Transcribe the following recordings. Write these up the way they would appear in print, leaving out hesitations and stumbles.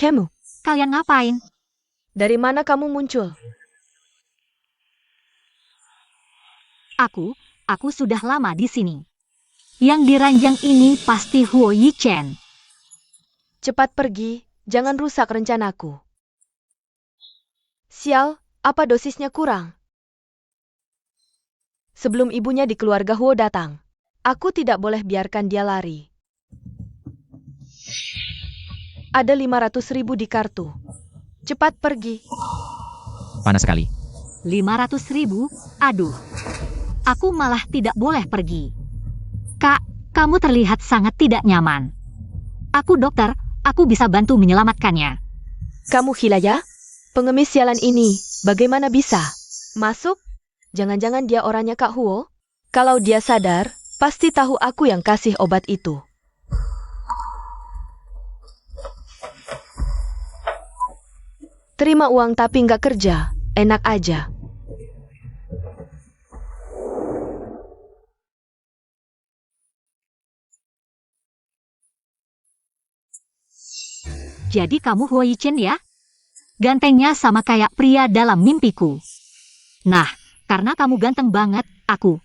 Kamu, Kalian ngapain? dari mana kamu muncul? Aku sudah lama di sini. Yang di ranjang ini pasti Huo Yichen. Cepat pergi, jangan rusak rencanaku. Sial, apa dosisnya kurang? Sebelum ibunya di keluarga Huo datang, aku tidak boleh biarkan dia lari. Ada 500.000 di kartu. Cepat pergi. Panas sekali. 500.000? Aduh. Aku malah tidak boleh pergi. Kak, kamu terlihat sangat tidak nyaman. Aku dokter, aku bisa bantu menyelamatkannya. Kamu gila ya? Pengemis sialan ini, bagaimana bisa? Masuk? Jangan-jangan dia orangnya Kak Huo? Kalau dia sadar, pasti tahu aku yang kasih obat itu. Terima uang tapi nggak kerja, enak aja. Jadi kamu Huo Yichen ya? Gantengnya sama kayak pria dalam mimpiku. Nah, karena kamu ganteng banget, aku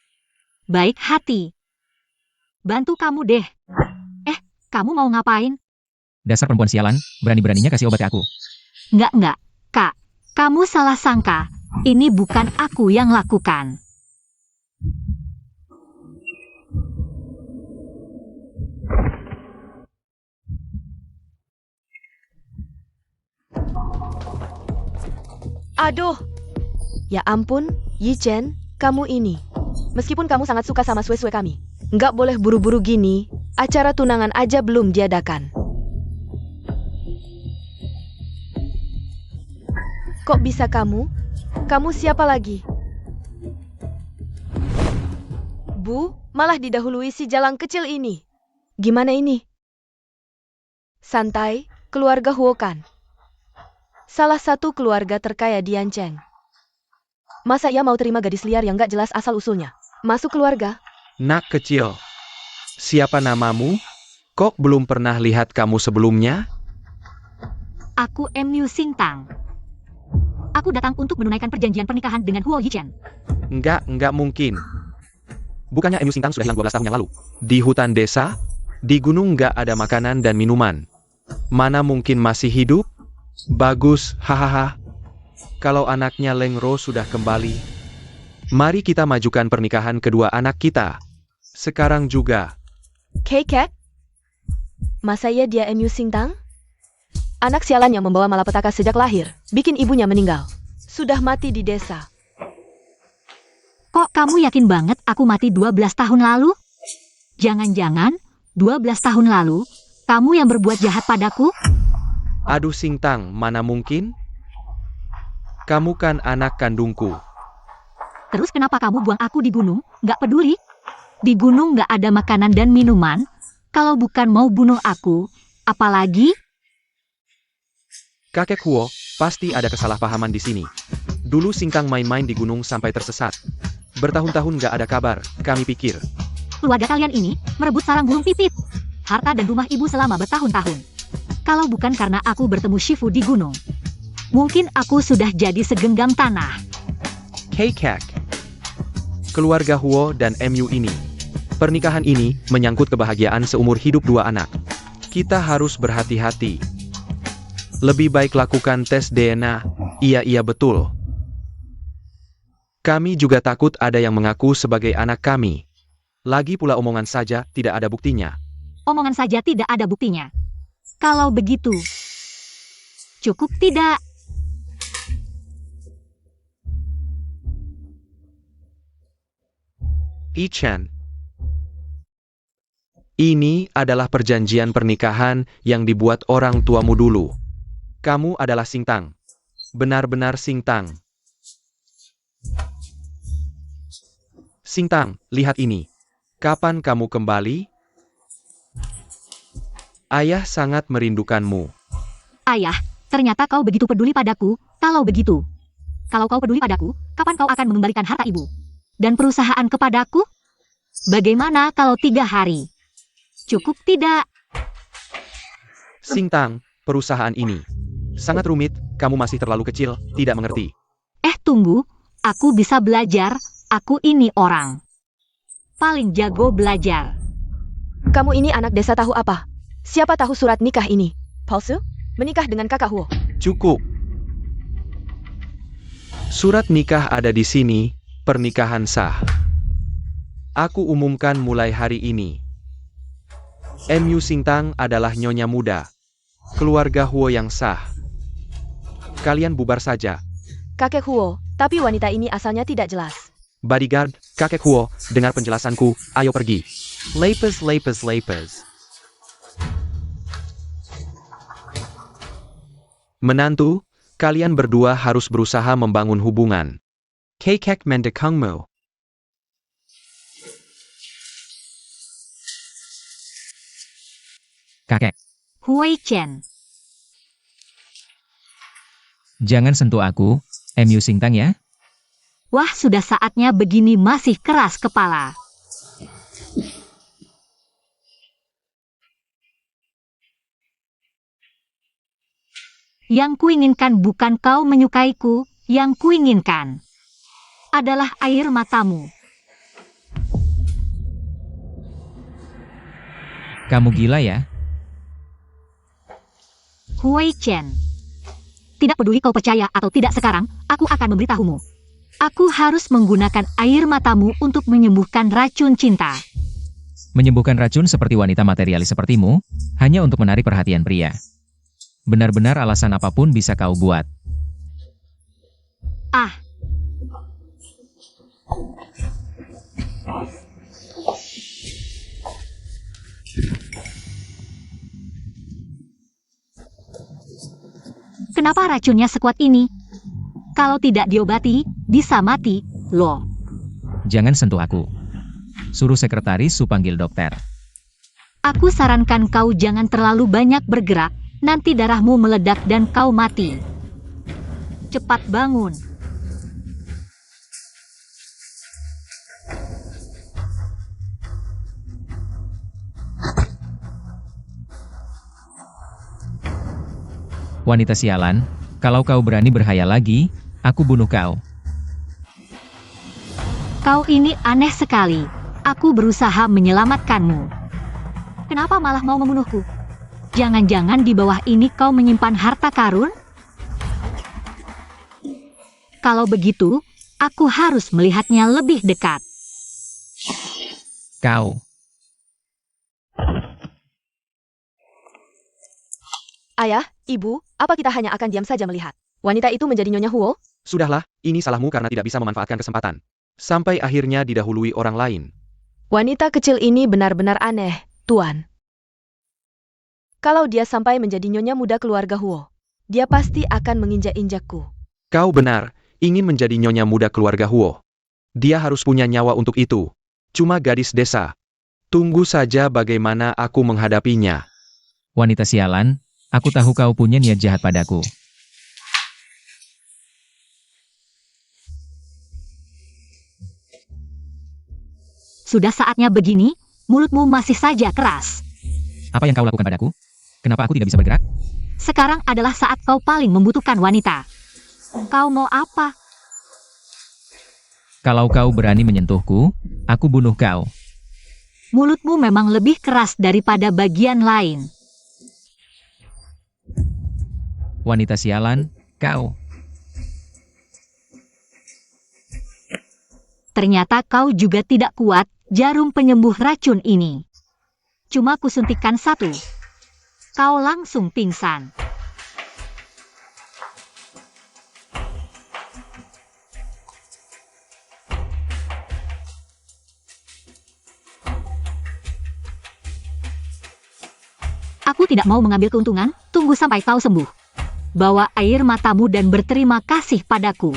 baik hati. Bantu kamu deh. Kamu mau ngapain? Dasar perempuan sialan, berani-beraninya kasih obat ke aku. Enggak, Kak. Kamu salah sangka. Ini bukan aku yang lakukan. Aduh! Ya ampun, Yichen, kamu ini. Meskipun kamu sangat suka sama suwe-suwe kami, nggak boleh buru-buru gini, acara tunangan aja belum diadakan. Kok bisa kamu? Kamu siapa lagi? Bu, malah didahului si jalang kecil ini. Gimana ini? Santai, keluarga Huo kan? Salah satu keluarga terkaya di Yancheng. Masa ia mau terima gadis liar yang gak jelas asal-usulnya? Masuk keluarga? Nak kecil, siapa namamu? Kok belum pernah lihat kamu sebelumnya? Aku Mu Singtang. Aku datang untuk menunaikan perjanjian pernikahan dengan Huo Yichen. Enggak mungkin. Bukannya Emu Singtang sudah hilang 12 tahun yang lalu? Di hutan desa? Di gunung nggak ada makanan dan minuman. Mana mungkin masih hidup? Bagus, hahaha. Kalau anaknya Leng Ro sudah kembali, mari kita majukan pernikahan kedua anak kita. Sekarang juga. Kek? Masa iya dia Mu Singtang? Anak sialan yang membawa malapetaka sejak lahir, bikin ibunya meninggal. Sudah mati di desa. Kok kamu yakin banget aku mati 12 tahun lalu? Jangan-jangan 12 tahun lalu, kamu yang berbuat jahat padaku? Aduh Singtang, mana mungkin? Kamu kan anak kandungku. Terus kenapa kamu buang aku di gunung? Nggak peduli. Di gunung nggak ada makanan dan minuman. Kalau bukan mau bunuh aku, apalagi? Kakek Huo, pasti ada kesalahpahaman di sini. Dulu Singtang main-main di gunung sampai tersesat. Bertahun-tahun nggak ada kabar, kami pikir. Keluarga kalian ini merebut sarang burung pipit. Harta dan rumah ibu selama bertahun-tahun. Kalau bukan karena aku bertemu Shifu di gunung, mungkin aku sudah jadi segenggam tanah. Kek. Keluarga Huo dan Mu ini. Pernikahan ini menyangkut kebahagiaan seumur hidup dua anak. Kita harus berhati-hati. Lebih baik lakukan tes DNA. Iya betul. Kami juga takut ada yang mengaku sebagai anak kami. Lagi pula omongan saja tidak ada buktinya. Omongan saja tidak ada buktinya. Kalau begitu, cukup tidak? Yichen. Ini adalah perjanjian pernikahan yang dibuat orang tuamu dulu. Kamu adalah Singtang. Benar-benar Singtang. Singtang, lihat ini. Kapan kamu kembali? Ayah sangat merindukanmu. Ayah, ternyata kau begitu peduli padaku. Kalau begitu, kalau kau peduli padaku, kapan kau akan mengembalikan harta ibu dan perusahaan kepadaku? Bagaimana kalau 3 hari? Cukup tidak? Singtang, perusahaan ini. Sangat rumit, kamu masih terlalu kecil, tidak mengerti. Tunggu, aku bisa belajar, aku ini orang. Paling jago belajar. Kamu ini anak desa tahu apa? Siapa tahu surat nikah ini? Palsu? Menikah dengan kakak Huo. Cukup. Surat nikah ada di sini, pernikahan sah. Aku umumkan mulai hari ini. MU Singtang adalah nyonya muda. Keluarga Huo yang sah. Kalian bubar saja. Kakek Huo, tapi wanita ini asalnya tidak jelas. Bodyguard, kakek Huo, dengar penjelasanku, ayo pergi. Lepes, lepes, lepes. Menantu, kalian berdua harus berusaha membangun hubungan. Kakek mendekangmu. Kakek, Hui Chen. jangan sentuh aku, MU Singtang ya. Wah, sudah saatnya begini masih keras kepala. Yang kuinginkan bukan kau menyukaiku, yang kuinginkan adalah air matamu. Kamu gila ya? Hui Chen. Tidak peduli kau percaya atau tidak sekarang, aku akan memberitahumu. Aku harus menggunakan air matamu untuk menyembuhkan racun cinta. Menyembuhkan racun seperti wanita materialis sepertimu, hanya untuk menarik perhatian pria. Benar-benar alasan apapun bisa kau buat. Ah. Kenapa racunnya sekuat ini? Kalau tidak diobati, bisa mati, loh. Jangan sentuh aku. Suruh sekretaris Su panggil dokter. Aku sarankan kau jangan terlalu banyak bergerak, nanti darahmu meledak dan kau mati. Cepat bangun. Wanita sialan, kalau kau berani berhayal lagi, aku bunuh kau. Kau ini aneh sekali. Aku berusaha menyelamatkanmu. Kenapa malah mau membunuhku? Jangan-jangan di bawah ini kau menyimpan harta karun? Kalau begitu, aku harus melihatnya lebih dekat. Kau. Ayah, ibu, apa kita hanya akan diam saja melihat wanita itu menjadi nyonya Huo? Sudahlah, ini salahmu karena tidak bisa memanfaatkan kesempatan. Sampai akhirnya didahului orang lain. Wanita kecil ini benar-benar aneh, Tuan. Kalau dia sampai menjadi nyonya muda keluarga Huo, dia pasti akan menginjak-injakku. Kau benar, ingin menjadi nyonya muda keluarga Huo. Dia harus punya nyawa untuk itu. Cuma gadis desa. Tunggu saja bagaimana aku menghadapinya. Wanita sialan, aku tahu kau punya niat jahat padaku. Sudah saatnya begini, mulutmu masih saja keras. Apa yang kau lakukan padaku? Kenapa aku tidak bisa bergerak? Sekarang adalah saat kau paling membutuhkan wanita. Kau mau apa? Kalau kau berani menyentuhku, aku bunuh kau. Mulutmu memang lebih keras daripada bagian lain. Wanita sialan, kau. Ternyata kau juga tidak kuat jarum penyembuh racun ini. Cuma kusuntikkan satu. Kau langsung pingsan. Aku tidak mau mengambil keuntungan, tunggu sampai kau sembuh. Bawa air matamu dan berterima kasih padaku.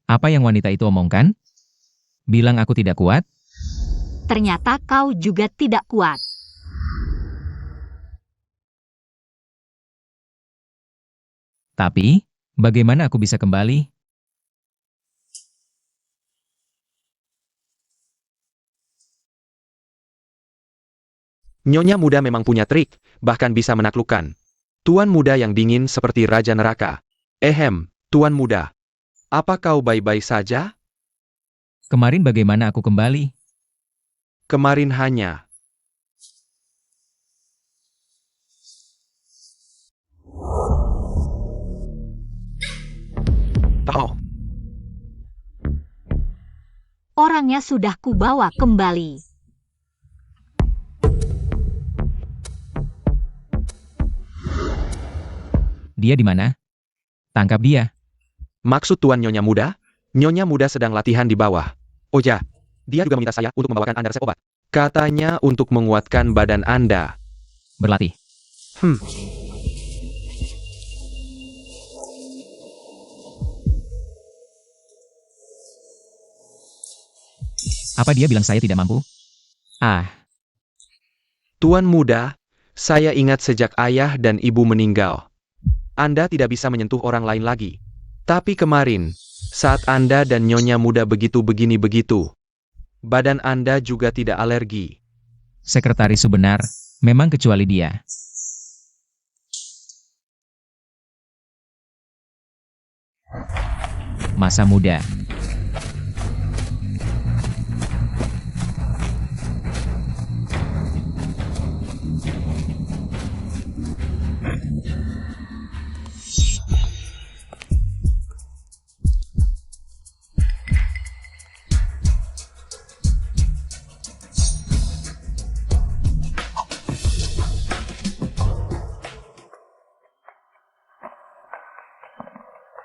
Apa yang wanita itu omongkan? Bilang aku tidak kuat? Ternyata kau juga tidak kuat. Tapi, bagaimana aku bisa kembali? Nyonya muda memang punya trik, bahkan bisa menaklukkan. Tuan muda yang dingin seperti Raja Neraka. Tuan muda. Apa kau baik-baik saja? Kemarin bagaimana aku kembali? Kemarin hanya. Tahu. Orangnya sudah kubawa kembali. Dia di mana? Tangkap dia. Maksud Tuan Nyonya muda? Nyonya muda sedang latihan di bawah. Oh ya, dia juga meminta saya untuk membawakan Anda resep obat. Katanya untuk menguatkan badan Anda. Berlatih. Apa dia bilang saya tidak mampu? Tuan muda, saya ingat sejak ayah dan ibu meninggal. Anda tidak bisa menyentuh orang lain lagi. Tapi kemarin, saat Anda dan Nyonya muda begitu, badan Anda juga tidak alergi. Sekretaris benar, memang kecuali dia. Masa muda.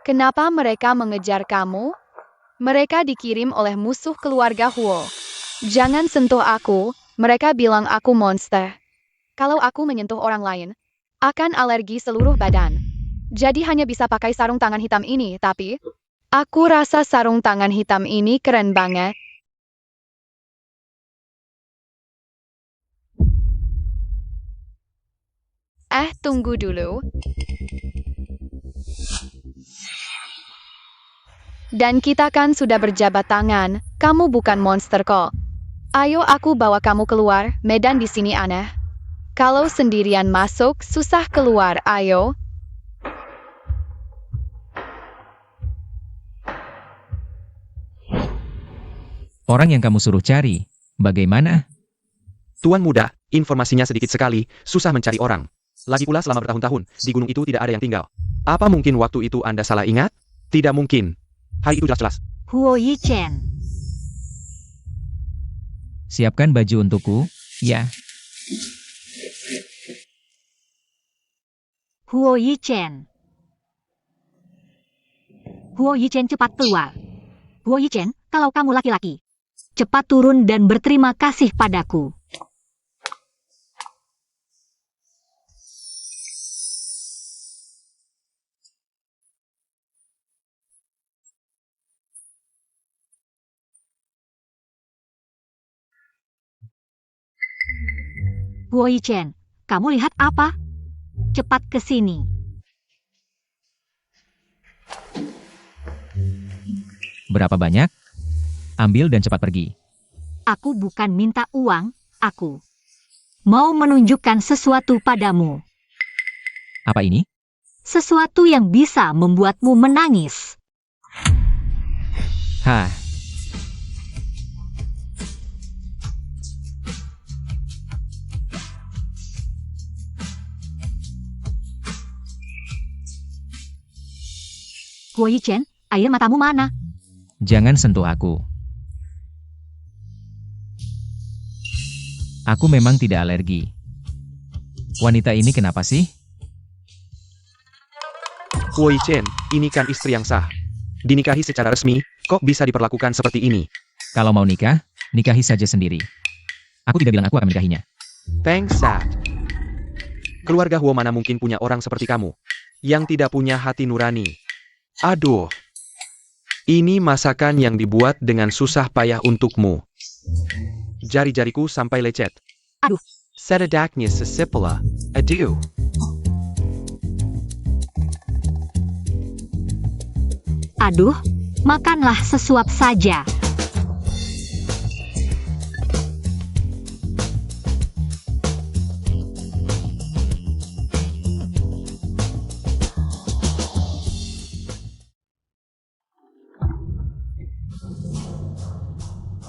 Kenapa mereka mengejar kamu? Mereka dikirim oleh musuh keluarga Huo. Jangan sentuh aku, mereka bilang aku monster. Kalau aku menyentuh orang lain, akan alergi seluruh badan. Jadi hanya bisa pakai sarung tangan hitam ini, tapi aku rasa sarung tangan hitam ini keren banget. Tunggu dulu. Dan kita kan sudah berjabat tangan, kamu bukan monster kok. Ayo aku bawa kamu keluar, medan di sini aneh. Kalau sendirian masuk, susah keluar, ayo. Orang yang kamu suruh cari, bagaimana? Tuan muda, informasinya sedikit sekali, susah mencari orang. Lagi pula selama bertahun-tahun, di gunung itu tidak ada yang tinggal. Apa mungkin waktu itu Anda salah ingat? Tidak mungkin. Hari itu jelas-jelas. Huo Yichen. Siapkan baju untukku, ya. Huo Yichen. Huo Yichen cepat keluar. Huo Yichen, kalau kamu laki-laki, cepat turun dan berterima kasih padaku. Huo Yichen, kamu lihat apa? Cepat ke sini. Berapa banyak? Ambil dan cepat pergi. Aku bukan minta uang, aku mau menunjukkan sesuatu padamu. Apa ini? Sesuatu yang bisa membuatmu menangis. Hah, Huo Yichen, air matamu mana? jangan sentuh aku. Aku memang tidak alergi. Wanita ini kenapa sih? Huo Yichen, ini kan istri yang sah. Dinikahi secara resmi, kok bisa diperlakukan seperti ini? Kalau mau nikah, nikahi saja sendiri. Aku tidak bilang aku akan menikahinya. Thanks, Sad. Keluarga Huo mana mungkin punya orang seperti kamu, yang tidak punya hati nurani. Aduh. Ini masakan yang dibuat dengan susah payah untukmu. Jari-jariku sampai lecet. Aduh. Sededaknya sesipula. Aduh. Aduh, makanlah sesuap saja.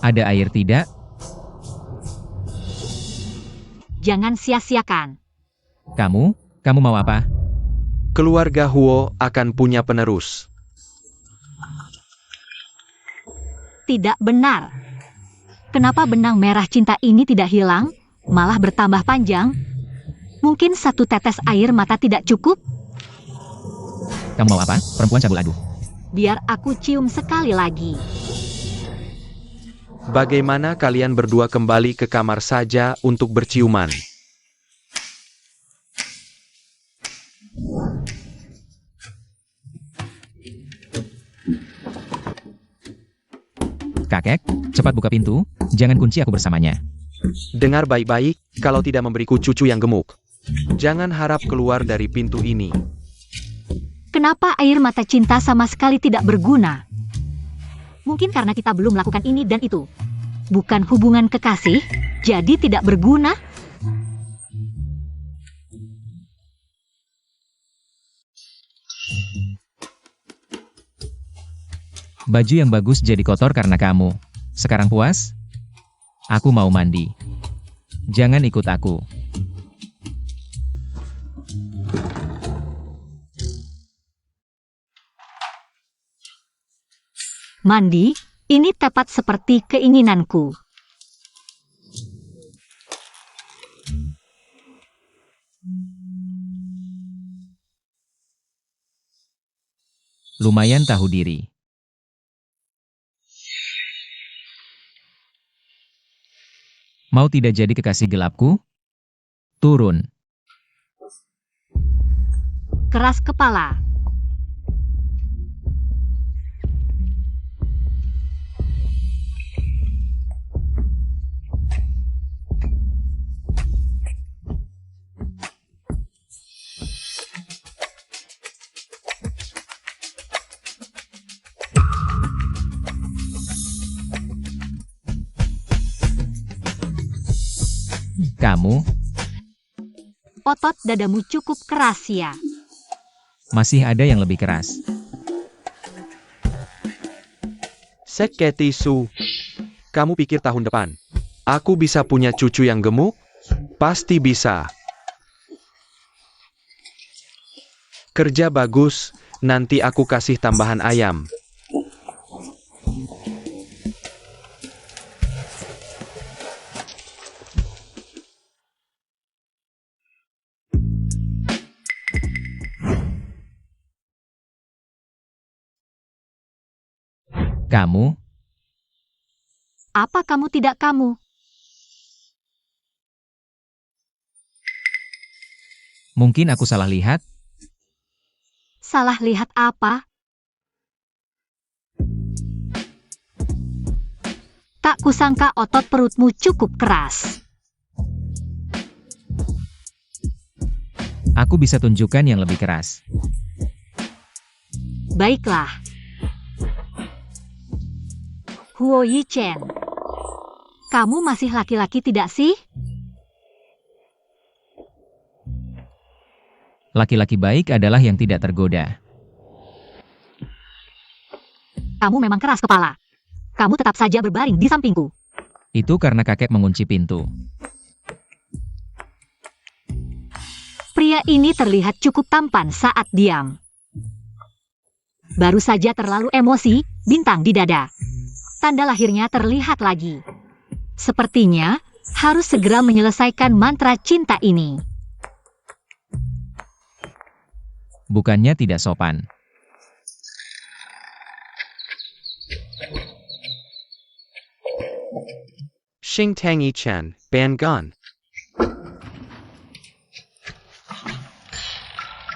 Ada air tidak? Jangan sia-siakan. Kamu mau apa? Keluarga Huo akan punya penerus. Tidak benar. Kenapa benang merah cinta ini tidak hilang, malah bertambah panjang? Mungkin satu tetes air mata tidak cukup? Kamu mau apa? Perempuan cabul aduh. Biar aku cium sekali lagi. Bagaimana kalian berdua kembali ke kamar saja untuk berciuman? Kakek, cepat buka pintu, jangan kunci aku bersamanya. Dengar baik-baik, kalau tidak memberiku cucu yang gemuk. Jangan harap keluar dari pintu ini. Kenapa air mata cinta sama sekali tidak berguna? Mungkin karena kita belum melakukan ini dan itu. Bukan hubungan kekasih, jadi tidak berguna. Baju yang bagus jadi kotor karena kamu. Sekarang puas? Aku mau mandi. Jangan ikut aku. Mandi, ini tepat seperti keinginanku. Lumayan tahu diri. Mau tidak jadi kekasih gelapku? Turun. Keras kepala. Kamu, Otot dadamu cukup keras ya. masih ada yang lebih keras. Seketi Su, kamu pikir tahun depan aku bisa punya cucu yang gemuk? Pasti bisa. Kerja bagus, nanti aku kasih tambahan ayam. Kamu, Apa kamu tidak kamu? mungkin aku salah lihat. Salah lihat apa? Tak kusangka otot perutmu cukup keras. Aku bisa tunjukkan yang lebih keras. Baiklah. Huo Yichen. Kamu masih laki-laki tidak sih? Laki-laki baik adalah yang tidak tergoda. Kamu memang keras kepala. Kamu tetap saja berbaring di sampingku. Itu karena kakek mengunci pintu. Pria ini terlihat cukup tampan saat diam. Baru saja terlalu emosi, bintang di dada. Tanda lahirnya terlihat lagi. Sepertinya harus segera menyelesaikan mantra cinta ini. Bukannya tidak sopan. Xing Tangi Chen, Ban Gun.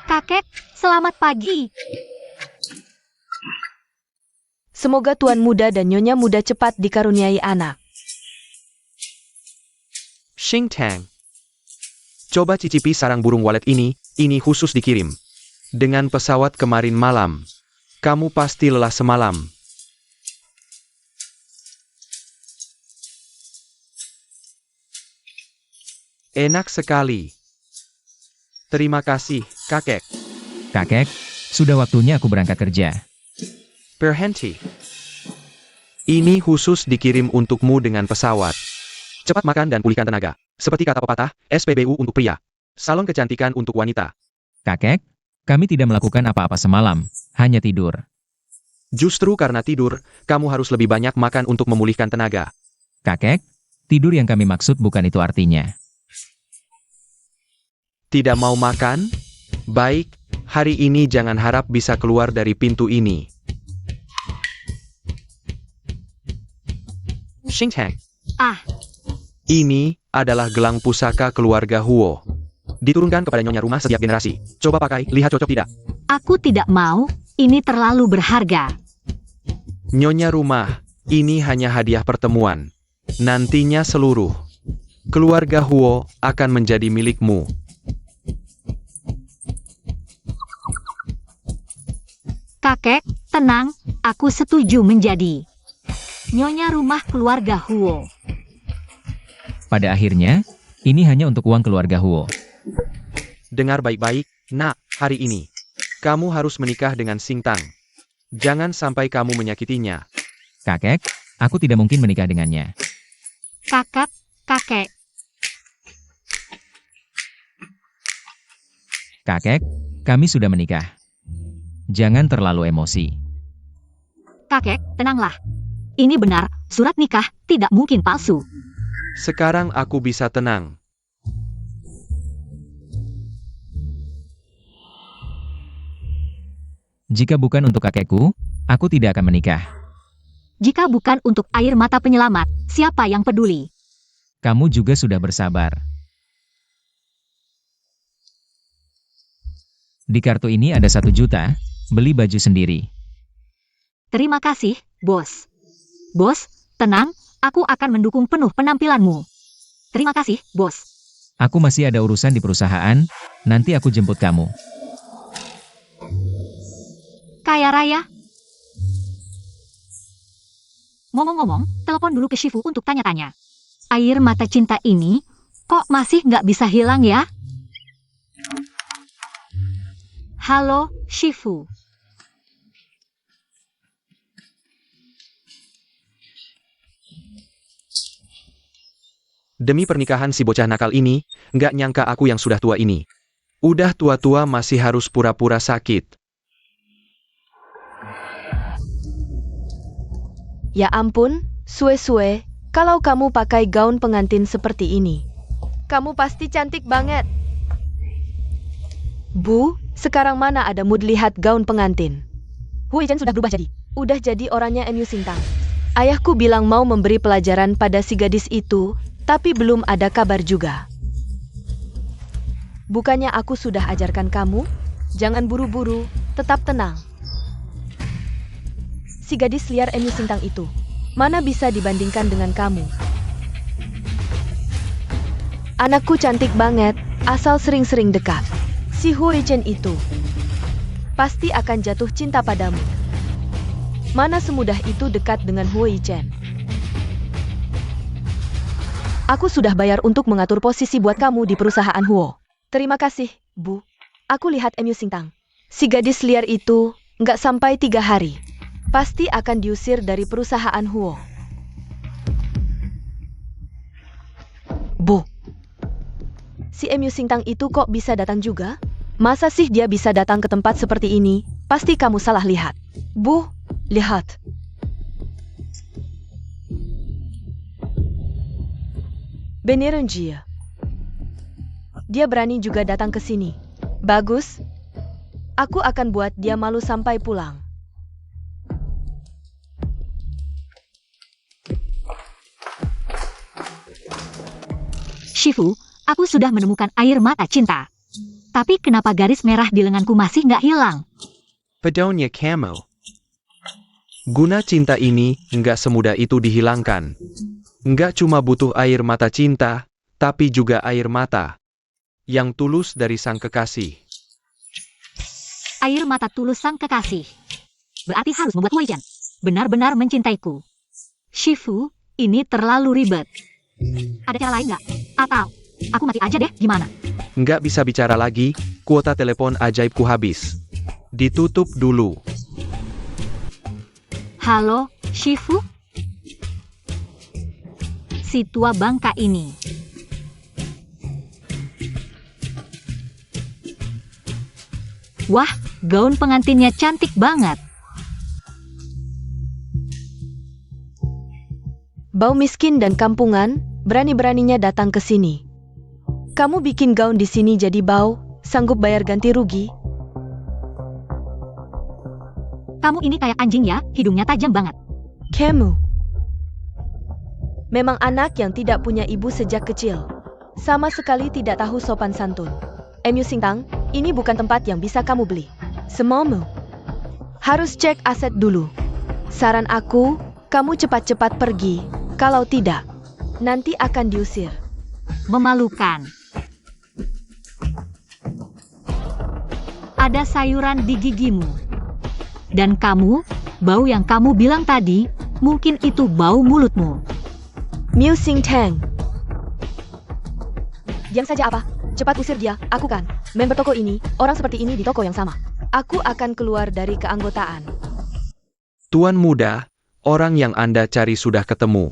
Kakek, selamat pagi. Semoga Tuan Muda dan Nyonya Muda cepat dikaruniai anak. Xing Tang. Coba cicipi sarang burung walet ini khusus dikirim. Dengan pesawat kemarin malam. Kamu pasti lelah semalam. Enak sekali. Terima kasih, kakek. Kakek, sudah waktunya aku berangkat kerja. Berhenti. Ini khusus dikirim untukmu dengan pesawat. Cepat makan dan pulihkan tenaga. Seperti kata pepatah, SPBU untuk pria. Salon kecantikan untuk wanita. Kakek, kami tidak melakukan apa-apa semalam, hanya tidur. Justru karena tidur, kamu harus lebih banyak makan untuk memulihkan tenaga. Kakek, tidur yang kami maksud bukan itu artinya. Tidak mau makan? Baik, hari ini jangan harap bisa keluar dari pintu ini. Xingtang. Ah, Ini adalah gelang pusaka keluarga Huo. Diturunkan kepada nyonya rumah setiap generasi. Coba pakai, lihat cocok tidak. aku tidak mau, ini terlalu berharga. Nyonya rumah, ini hanya hadiah pertemuan. Nantinya seluruh keluarga Huo akan menjadi milikmu. Kakek, tenang, aku setuju menjadi nyonya rumah keluarga Huo. Pada akhirnya, ini hanya untuk uang keluarga Huo. Dengar baik-baik, nak, hari ini kamu harus menikah dengan Xingtang. Jangan sampai kamu menyakitinya. Kakek, aku tidak mungkin menikah dengannya. Kakak, kakek, Kakek, kami sudah menikah. Jangan terlalu emosi. kakek, tenanglah. Ini benar, surat nikah tidak mungkin palsu. Sekarang aku bisa tenang. Jika bukan untuk kakekku, aku tidak akan menikah. Jika bukan untuk air mata penyelamat, siapa yang peduli? Kamu juga sudah bersabar. Di kartu ini ada 1 juta, beli baju sendiri. Terima kasih, bos. Bos, tenang, aku akan mendukung penuh penampilanmu. Terima kasih, bos. Aku masih ada urusan di perusahaan, nanti aku jemput kamu. Kaya raya. Ngomong-ngomong, telepon dulu ke Shifu untuk tanya-tanya. Air mata cinta ini, kok masih nggak bisa hilang ya? Halo, Shifu. Demi pernikahan si bocah nakal ini, nggak nyangka aku yang sudah tua ini. Udah tua-tua masih harus pura-pura sakit. Ya ampun, Sue-Sue, kalau kamu pakai gaun pengantin seperti ini. Kamu pasti cantik banget. Bu, sekarang mana ada mood lihat gaun pengantin? Hui Chen sudah berubah jadi. Udah jadi orangnya MU Sintang. Ayahku bilang mau memberi pelajaran pada si gadis itu, tapi belum ada kabar juga. Bukannya aku sudah ajarkan kamu? Jangan buru-buru, tetap tenang. Si gadis liar MU Sintang itu, mana bisa dibandingkan dengan kamu? Anakku cantik banget, asal sering-sering dekat. Si Hui Chen itu pasti akan jatuh cinta padamu. Mana semudah itu dekat dengan Hui Chen. Aku sudah bayar untuk mengatur posisi buat kamu di perusahaan Huo. Terima kasih, Bu. Aku lihat MU Sintang. Si gadis liar itu nggak sampai 3 hari. Pasti akan diusir dari perusahaan Huo. Bu. Si MU Sintang itu kok bisa datang juga? Masa sih dia bisa datang ke tempat seperti ini? Pasti kamu salah lihat. Bu, lihat. Beneran Jia. Dia berani juga datang ke sini. Bagus. Aku akan buat dia malu sampai pulang. Shifu, aku sudah menemukan air mata cinta. Tapi kenapa garis merah di lenganku masih nggak hilang? Pedonya Camo. Guna cinta ini nggak semudah itu dihilangkan. Nggak cuma butuh air mata cinta, tapi juga air mata yang tulus dari sang kekasih. Air mata tulus sang kekasih. berarti harus membuat Huo Ichen benar-benar mencintaiku. Shifu, ini terlalu ribet. Ada cara lain nggak? Atau aku mati aja deh, gimana? Nggak bisa bicara lagi, kuota telepon ajaibku habis. Ditutup dulu. Halo, Shifu? Si tua bangka ini. Wah, gaun pengantinnya cantik banget. Bau miskin dan kampungan, berani-beraninya datang ke sini. Kamu bikin gaun di sini jadi bau, sanggup bayar ganti rugi? Kamu ini kayak anjing ya, hidungnya tajam banget. Kamu memang anak yang tidak punya ibu sejak kecil. Sama sekali tidak tahu sopan santun. MU Singtang, ini bukan tempat yang bisa kamu beli. Semaumu. Harus cek aset dulu. Saran aku, kamu cepat-cepat pergi. Kalau tidak, nanti akan diusir. Memalukan. Ada sayuran di gigimu. Dan kamu, bau yang kamu bilang tadi, mungkin itu bau mulutmu. Miu Singtang. Diam saja apa? Cepat usir dia, aku kan member toko ini, orang seperti ini di toko yang sama. Aku akan keluar dari keanggotaan. Tuan muda, orang yang Anda cari sudah ketemu.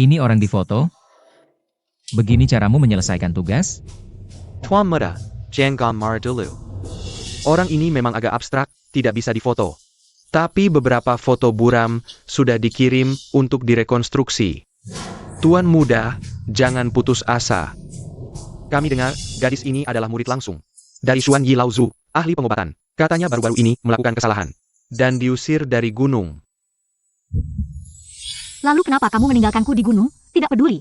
Ini orang di foto? Begini caramu menyelesaikan tugas? Tuan muda, jangan marah dulu. Orang ini memang agak abstrak, tidak bisa difoto. Tapi beberapa foto buram sudah dikirim untuk direkonstruksi. Tuan muda, jangan putus asa. Kami dengar, gadis ini adalah murid langsung dari Xuan Yi Laozu, ahli pengobatan. Katanya baru-baru ini melakukan kesalahan dan diusir dari gunung. Lalu kenapa kamu meninggalkanku di gunung? Tidak peduli.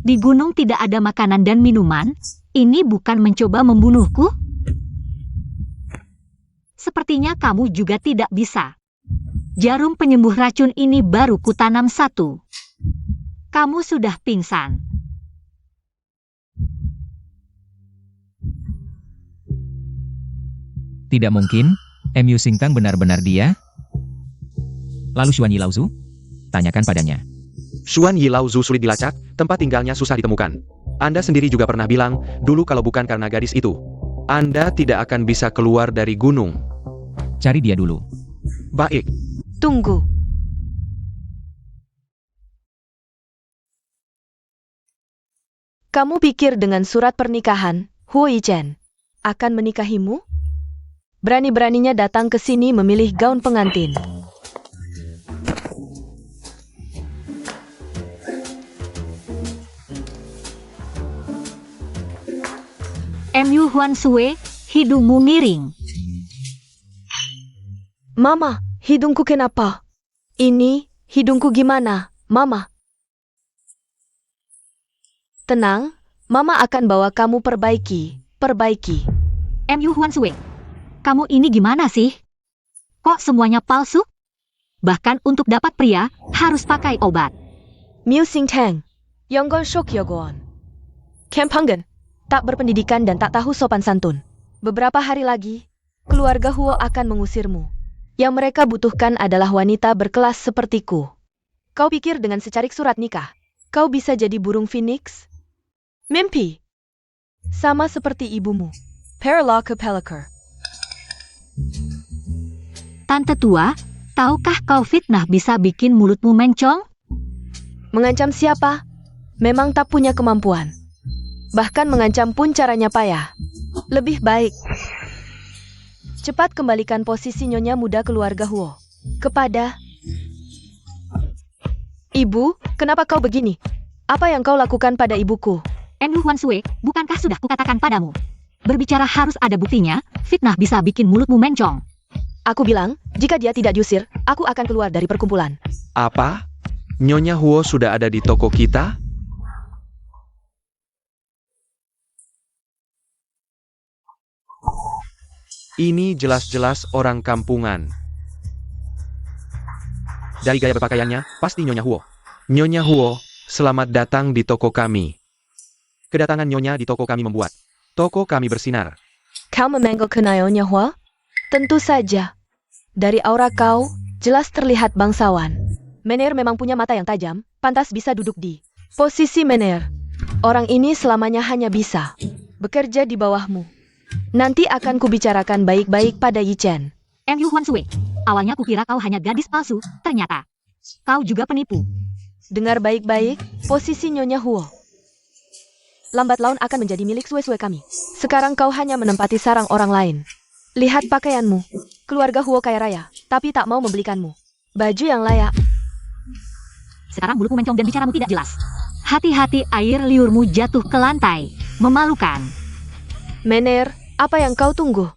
Di gunung tidak ada makanan dan minuman. Ini bukan mencoba membunuhku? Sepertinya kamu juga tidak bisa. Jarum penyembuh racun ini baru kutanam 1. Kamu sudah pingsan. Tidak mungkin, MU Singtang benar-benar dia? Lalu Xuan Yi Laozu? Tanyakan padanya. Xuan Yi Laozu sulit dilacak, tempat tinggalnya susah ditemukan. Anda sendiri juga pernah bilang, dulu kalau bukan karena gadis itu, Anda tidak akan bisa keluar dari gunung. Cari dia dulu. Baik. Tunggu. Kamu pikir dengan surat pernikahan, Huo Ichen akan menikahimu? Berani-beraninya datang ke sini memilih gaun pengantin. MU Huan Sue, hidungmu miring. Mama, hidungku kenapa? Ini, hidungku gimana, Mama? Tenang, Mama akan bawa kamu perbaiki. MU Huan Sue, kamu ini gimana sih? Kok semuanya palsu? Bahkan untuk dapat pria, harus pakai obat. Miu Singtang, Yonggon Shok Yogon. Kempangan, tak berpendidikan dan tak tahu sopan santun. Beberapa hari lagi, keluarga Huo akan mengusirmu. Yang mereka butuhkan adalah wanita berkelas sepertiku. Kau pikir dengan secarik surat nikah, kau bisa jadi burung phoenix? Mimpi. Sama seperti ibumu, Perla Kepeliker. Tante tua, tahukah kau fitnah bisa bikin mulutmu mencong? Mengancam siapa? Memang tak punya kemampuan. Bahkan mengancam pun caranya payah. Lebih baik cepat kembalikan posisi nyonya muda keluarga Huo kepada ibu. Kenapa kau begini? Apa yang kau lakukan pada ibuku? MU Huan Sue, bukankah sudah kukatakan padamu? Berbicara harus ada buktinya, fitnah bisa bikin mulutmu mencong. Aku bilang, jika dia tidak diusir, aku akan keluar dari perkumpulan. Apa? Nyonya Huo sudah ada di toko kita? Ini jelas-jelas orang kampungan. Dari gaya berpakaiannya, pasti Nyonya Huo. Nyonya Huo, selamat datang di toko kami. Kedatangan Nyonya di toko kami membuat toko kami bersinar. Kau memanggil Nyonya Huo? Tentu saja. Dari aura kau, jelas terlihat bangsawan. Mener memang punya mata yang tajam, pantas bisa duduk di posisi Mener. Orang ini selamanya hanya bisa bekerja di bawahmu. Nanti akan kubicarakan baik-baik pada Yi Chen. Yu Huansue, awalnya kukira kau hanya gadis palsu, ternyata kau juga penipu. Dengar baik-baik, posisi Nyonya Huo. Lambat laun akan menjadi milik sue-sue kami. Sekarang kau hanya menempati sarang orang lain. Lihat pakaianmu. Keluarga Huo kaya raya, tapi tak mau membelikanmu baju yang layak. Sekarang buluku mencong dan bicaramu tidak jelas. Hati-hati air liurmu jatuh ke lantai. Memalukan. Mener, apa yang kau tunggu?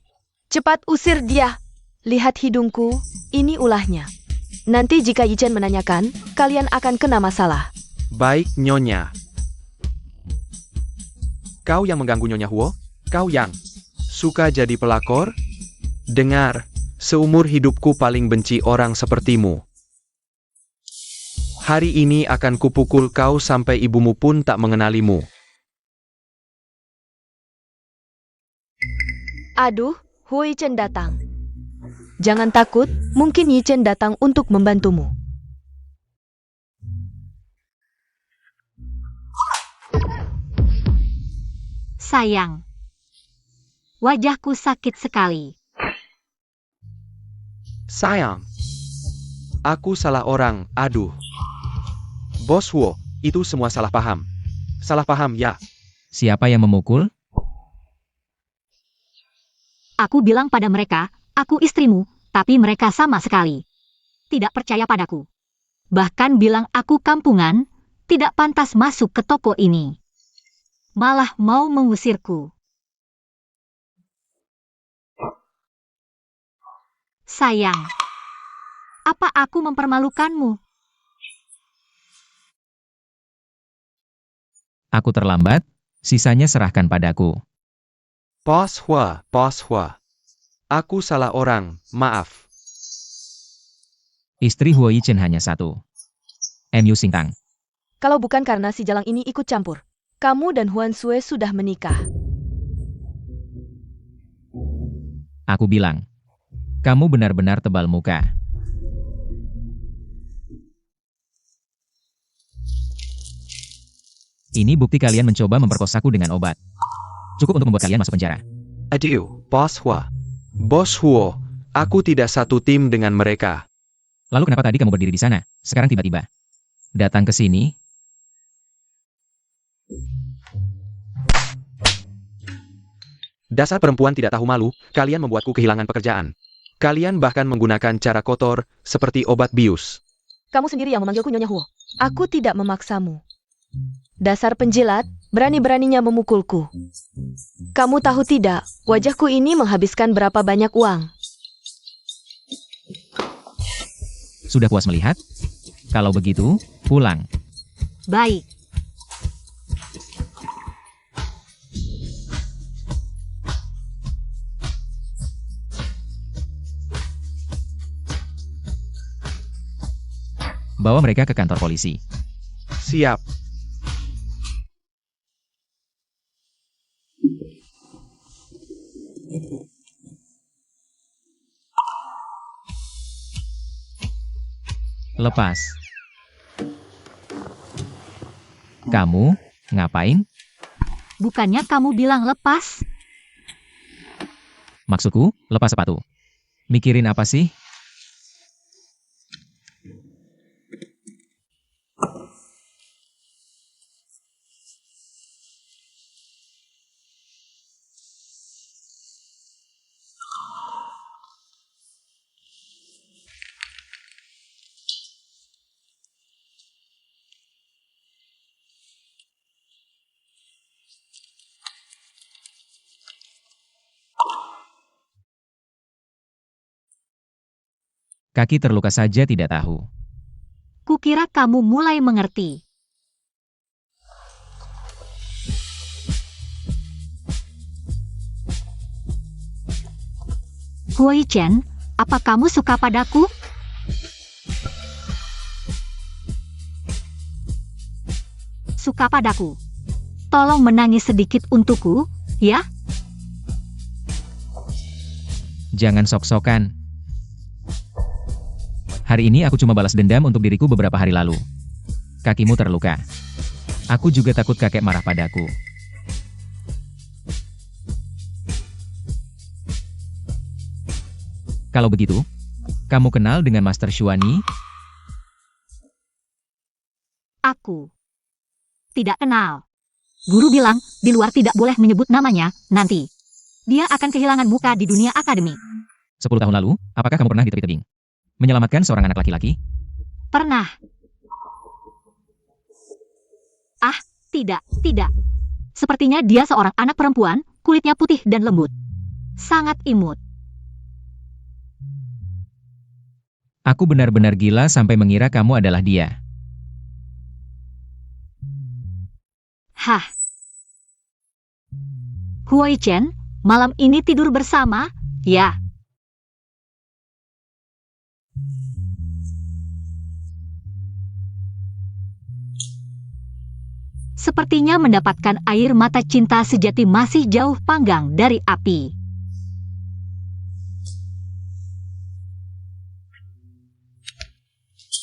Cepat usir dia. Lihat hidungku, ini ulahnya. Nanti jika Yi Chen menanyakan, kalian akan kena masalah. Baik, Nyonya. Kau yang mengganggu Nyonya Huo? Kau yang suka jadi pelakor? Dengar, seumur hidupku paling benci orang sepertimu. Hari ini akan kupukul kau sampai ibumu pun tak mengenalimu. Aduh, Huo Yi Chen datang. Jangan takut, mungkin Yi Chen datang untuk membantumu. Sayang. Wajahku sakit sekali. Sayang. Aku salah orang, aduh. Bos Huo, itu semua salah paham. Salah paham ya. Siapa yang memukul? Aku bilang pada mereka, aku istrimu, tapi mereka sama sekali tidak percaya padaku. Bahkan bilang aku kampungan, tidak pantas masuk ke toko ini. Malah mau mengusirku. Sayang, apa aku mempermalukanmu? Aku terlambat, sisanya serahkan padaku. Bos Huo. Aku salah orang, maaf. Istri Huo Yi Chen hanya satu. Yu Xingtang. Kalau bukan karena si jalang ini ikut campur, kamu dan Huan Sue sudah menikah. Aku bilang, kamu benar-benar tebal muka. Ini bukti kalian mencoba memperkosaku dengan obat. Cukup untuk membuat kalian masuk penjara. Aduh, Bos Huo. Bos Huo, aku tidak satu tim dengan mereka. Lalu kenapa tadi kamu berdiri di sana, sekarang tiba-tiba datang ke sini? Dasar perempuan tidak tahu malu, kalian membuatku kehilangan pekerjaan. Kalian bahkan menggunakan cara kotor, seperti obat bius. Kamu sendiri yang memanggilku Nyonya Huo. Aku tidak memaksamu. Dasar penjilat, berani-beraninya memukulku. Kamu tahu tidak, wajahku ini menghabiskan berapa banyak uang. Sudah puas melihat? Kalau begitu, pulang. Baik. Bawa mereka ke kantor polisi. Siap. Lepas. Kamu, ngapain? Bukannya kamu bilang lepas? Maksudku, lepas sepatu. Mikirin apa sih? Kaki terluka saja tidak tahu. Kukira kamu mulai mengerti. Huo Yi Chen, apa kamu suka padaku? suka padaku. Tolong menangis sedikit untukku, ya? Jangan sok-sokan. Hari ini aku cuma balas dendam untuk diriku beberapa hari lalu. Kakimu terluka. Aku juga takut kakek marah padaku. Kalau begitu, kamu kenal dengan Master Shuani? Aku tidak kenal. Guru bilang, di luar tidak boleh menyebut namanya, nanti. Dia akan kehilangan muka di dunia akademik. 10 tahun lalu, apakah kamu pernah di tepi tebing? Menyelamatkan seorang anak laki-laki? Pernah. Ah, tidak. Sepertinya dia seorang anak perempuan, kulitnya putih dan lembut. Sangat imut. Aku benar-benar gila sampai mengira kamu adalah dia. Hah. Huai Chen, malam ini tidur bersama, ya? Sepertinya mendapatkan air mata cinta sejati masih jauh panggang dari api.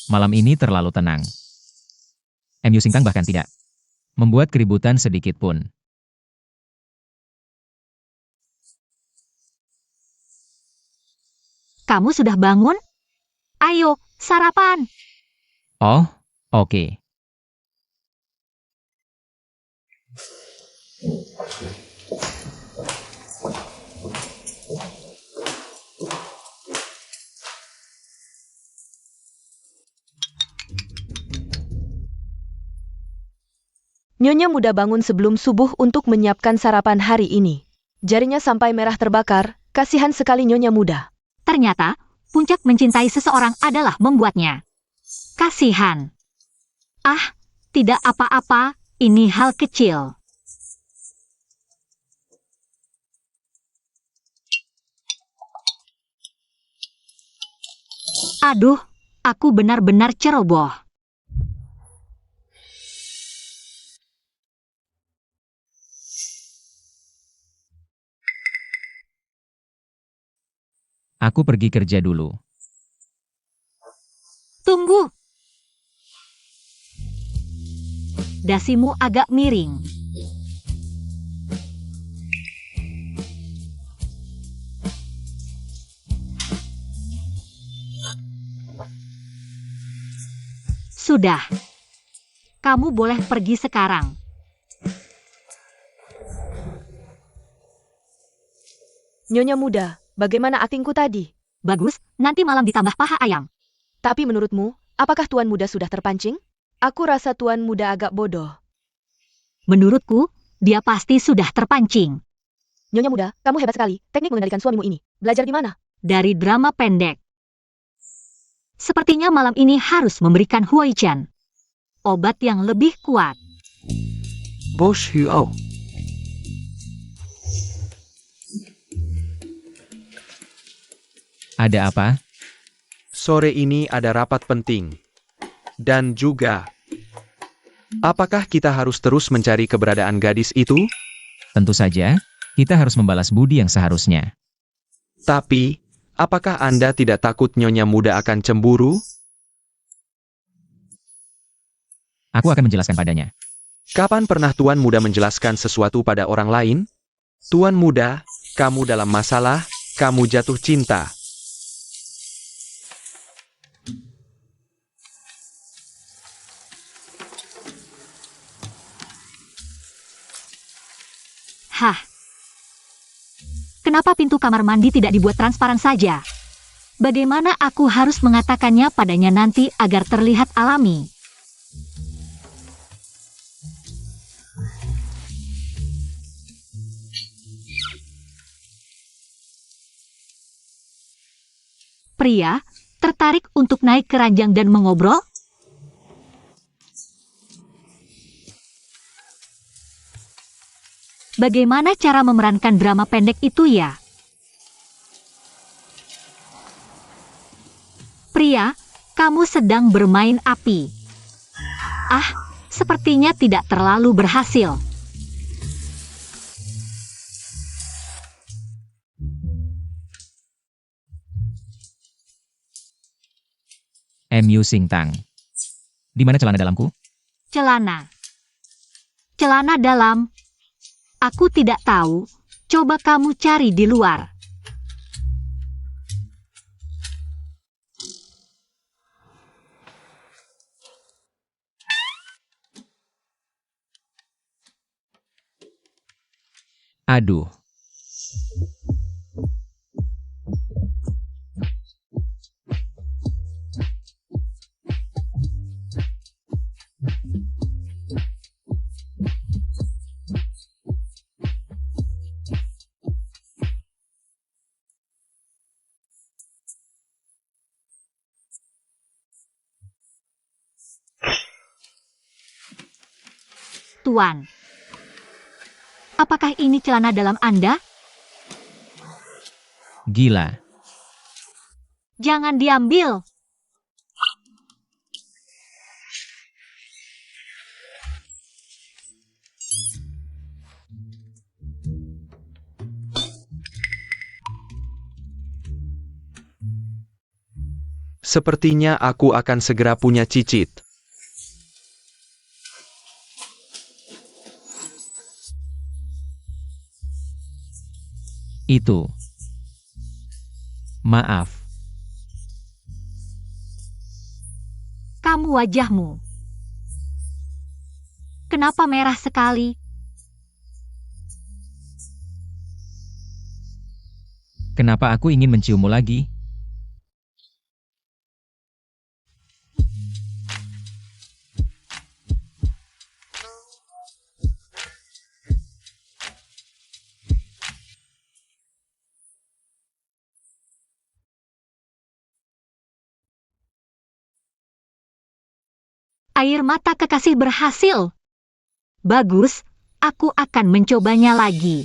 Malam ini terlalu tenang. MU Singtang bahkan tidak membuat keributan sedikit pun. Kamu sudah bangun? Ayo, sarapan. Oh, oke. Nyonya Muda bangun sebelum subuh untuk menyiapkan sarapan hari ini. Jarinya sampai merah terbakar, kasihan sekali Nyonya Muda. Ternyata, puncak mencintai seseorang adalah membuatnya kasihan. Ah, tidak apa-apa, ini hal kecil. Aduh, aku benar-benar ceroboh. Aku pergi kerja dulu. Tunggu. Dasimu agak miring. Sudah. Kamu boleh pergi sekarang. Nyonya Muda, bagaimana aktingku tadi? Bagus, nanti malam ditambah paha ayam. Tapi menurutmu, apakah Tuan Muda sudah terpancing? Aku rasa Tuan Muda agak bodoh. Menurutku, dia pasti sudah terpancing. Nyonya Muda, kamu hebat sekali. Teknik mengendalikan suamimu ini. Belajar di mana? Dari drama pendek. Sepertinya malam ini harus memberikan Huai Chen obat yang lebih kuat. Bos Huo. Ada apa? Sore ini ada rapat penting. Dan juga, apakah kita harus terus mencari keberadaan gadis itu? Tentu saja, kita harus membalas budi yang seharusnya. Tapi, apakah Anda tidak takut Nyonya Muda akan cemburu? Aku akan menjelaskan padanya. Kapan pernah Tuan Muda menjelaskan sesuatu pada orang lain? Tuan Muda, kamu dalam masalah, kamu jatuh cinta. Hah? Kenapa pintu kamar mandi tidak dibuat transparan saja? Bagaimana aku harus mengatakannya padanya nanti agar terlihat alami? Pria, tertarik untuk naik ke ranjang dan mengobrol? Bagaimana cara memerankan drama pendek itu ya? Pria, kamu sedang bermain api. Ah, sepertinya tidak terlalu berhasil. MU Singtang. Di mana celana dalamku? Celana. Celana dalam. Aku tidak tahu. Coba kamu cari di luar. Aduh. Tuan. Apakah ini celana dalam Anda? Gila. Jangan diambil. Sepertinya aku akan segera punya cicit. Itu. Maaf. Kamu wajahmu. Kenapa merah sekali? Kenapa aku ingin menciummu lagi? Air mata kekasih berhasil. Bagus, aku akan mencobanya lagi.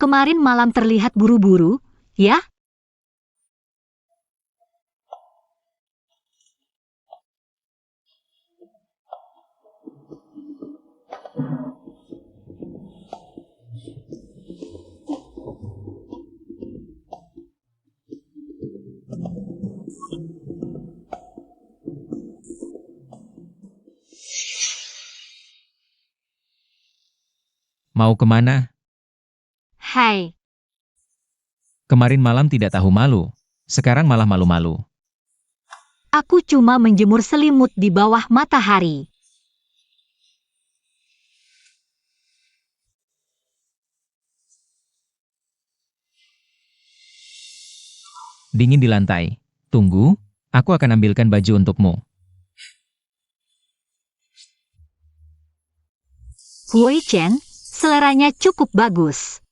Kemarin malam terlihat buru-buru, ya? Mau kemana? Hai, Kemarin malam tidak tahu malu. Sekarang malah malu-malu. aku cuma menjemur selimut di bawah matahari. Dingin di lantai. Tunggu, aku akan ambilkan baju untukmu. Hui Chen, seleranya cukup bagus.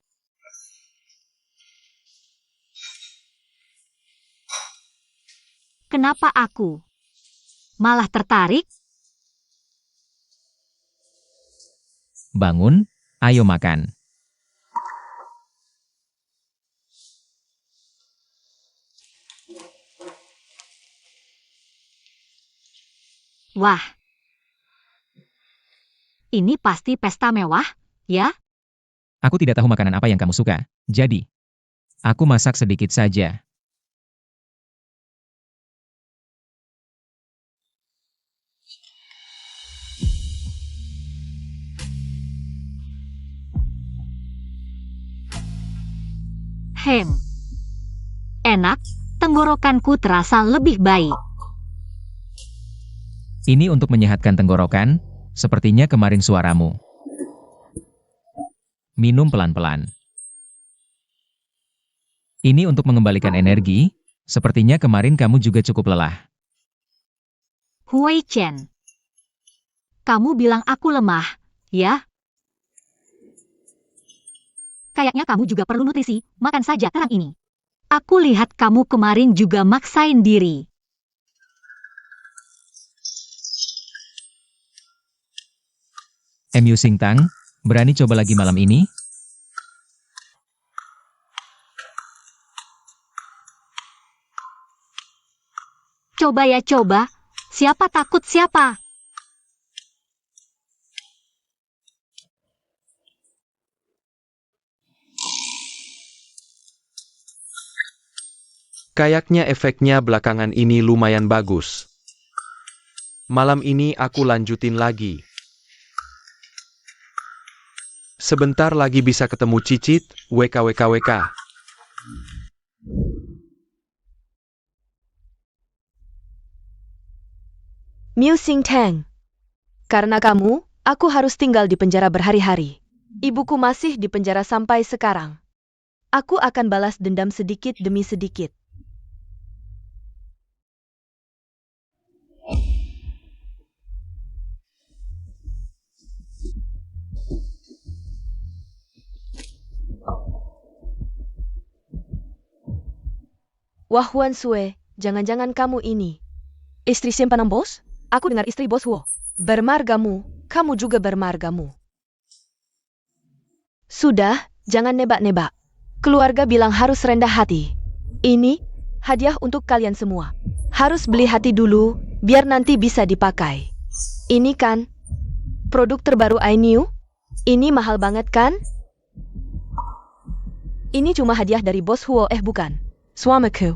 Kenapa aku malah tertarik? Bangun, ayo makan. Wah, ini pasti pesta mewah, ya? Aku tidak tahu makanan apa yang kamu suka. Jadi, aku masak sedikit saja. Enak, tenggorokanku terasa lebih baik. Ini untuk menyehatkan tenggorokan, sepertinya kemarin suaramu. Minum pelan-pelan. Ini untuk mengembalikan energi, sepertinya kemarin kamu juga cukup lelah. Hui Chen, kamu bilang aku lemah, ya? Kayaknya kamu juga perlu nutrisi, makan saja terang ini. Aku lihat kamu kemarin juga maksain diri. MU Singtang, berani coba lagi malam ini? Coba ya coba. Siapa takut siapa? Kayaknya efeknya belakangan ini lumayan bagus. Malam ini aku lanjutin lagi. Sebentar lagi bisa ketemu Cicit, WKWKWK. Musing Tang. Karena kamu, aku harus tinggal di penjara berhari-hari. Ibuku masih di penjara sampai sekarang. Aku akan balas dendam sedikit demi sedikit. Wah Huan Sue, jangan-jangan kamu ini istri simpanan bos? Aku dengar istri bos Huo. Bermargamu, kamu juga bermargamu. Sudah, jangan nebak-nebak. Keluarga bilang harus rendah hati. Ini hadiah untuk kalian semua. Harus beli hati dulu, biar nanti bisa dipakai. Ini kan produk terbaru iNew. Ini mahal banget kan? Ini cuma hadiah dari bos Huo, bukan. Suamiku.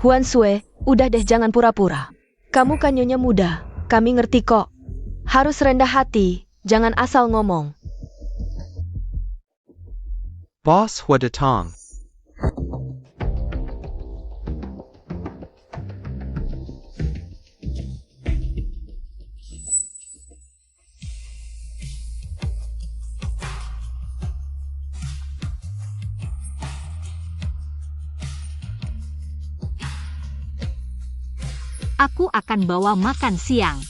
Huan Sue, udah deh jangan pura-pura. Kamu kan nyonya muda, kami ngerti kok. Harus rendah hati, jangan asal ngomong. Boss Hua Datang. Aku akan bawa makan siang.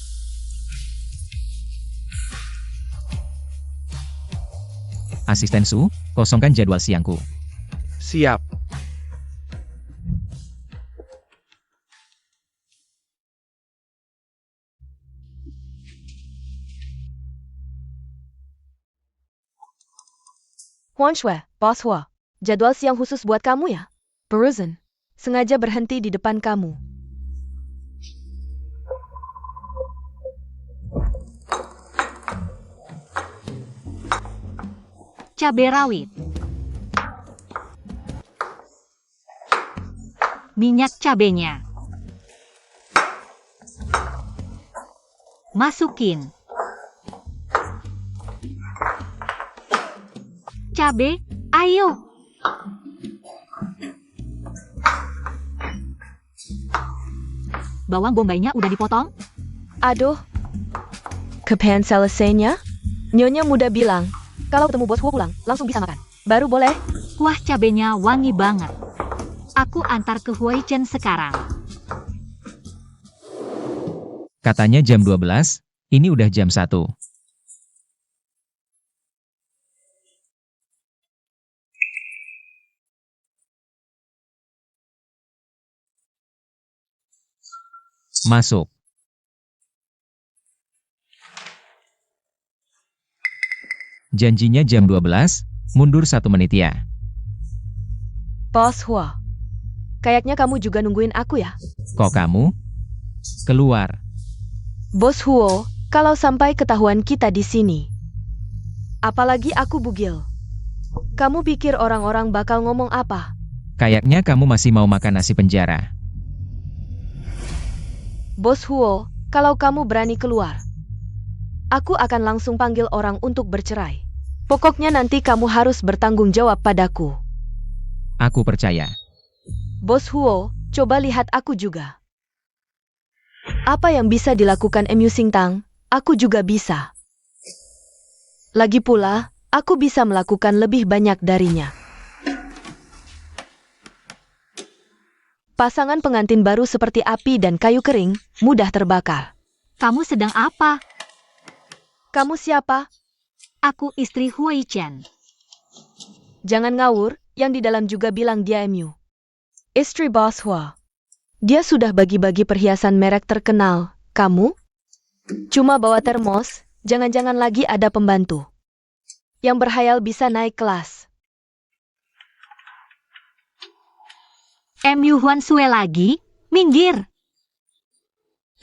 Asisten Su, kosongkan jadwal siangku. Siap. Huan Sue, bos Hua. Jadwal siang khusus buat kamu ya? Perusan. Sengaja berhenti di depan kamu. Cabai rawit. Minyak cabenya. Masukin. Cabai, ayo. Bawang bombaynya udah dipotong? Aduh. Kepengen selesainya? Nyonya muda bilang, kalau ketemu bos Huo pulang, langsung bisa makan. Baru boleh. Kuah cabenya wangi banget. Aku antar ke Huai Chen sekarang. Katanya jam 12, ini udah jam 1. Masuk. Janjinya jam 12, mundur 1 menit ya. Bos Hua. Kayaknya kamu juga nungguin aku ya? Kok kamu? Keluar. Bos Huo, kalau sampai ketahuan kita di sini. Apalagi aku bugil. Kamu pikir orang-orang bakal ngomong apa? Kayaknya kamu masih mau makan nasi penjara. Bos Huo, kalau kamu berani keluar, aku akan langsung panggil orang untuk bercerai. Pokoknya nanti kamu harus bertanggung jawab padaku. Aku percaya. Bos Huo, coba lihat aku juga. Apa yang bisa dilakukan Mu Xingtang, aku juga bisa. Lagi pula, aku bisa melakukan lebih banyak darinya. Pasangan pengantin baru seperti api dan kayu kering, mudah terbakar. Kamu sedang apa? Kamu siapa? Aku istri Huai Chen. Jangan ngawur, yang di dalam juga bilang dia Mu. Istri Bos Hua. Dia sudah bagi-bagi perhiasan merek terkenal. Kamu? Cuma bawa termos, jangan-jangan lagi ada pembantu. Yang berhayal bisa naik kelas. Mu Huan Sue lagi? Minggir.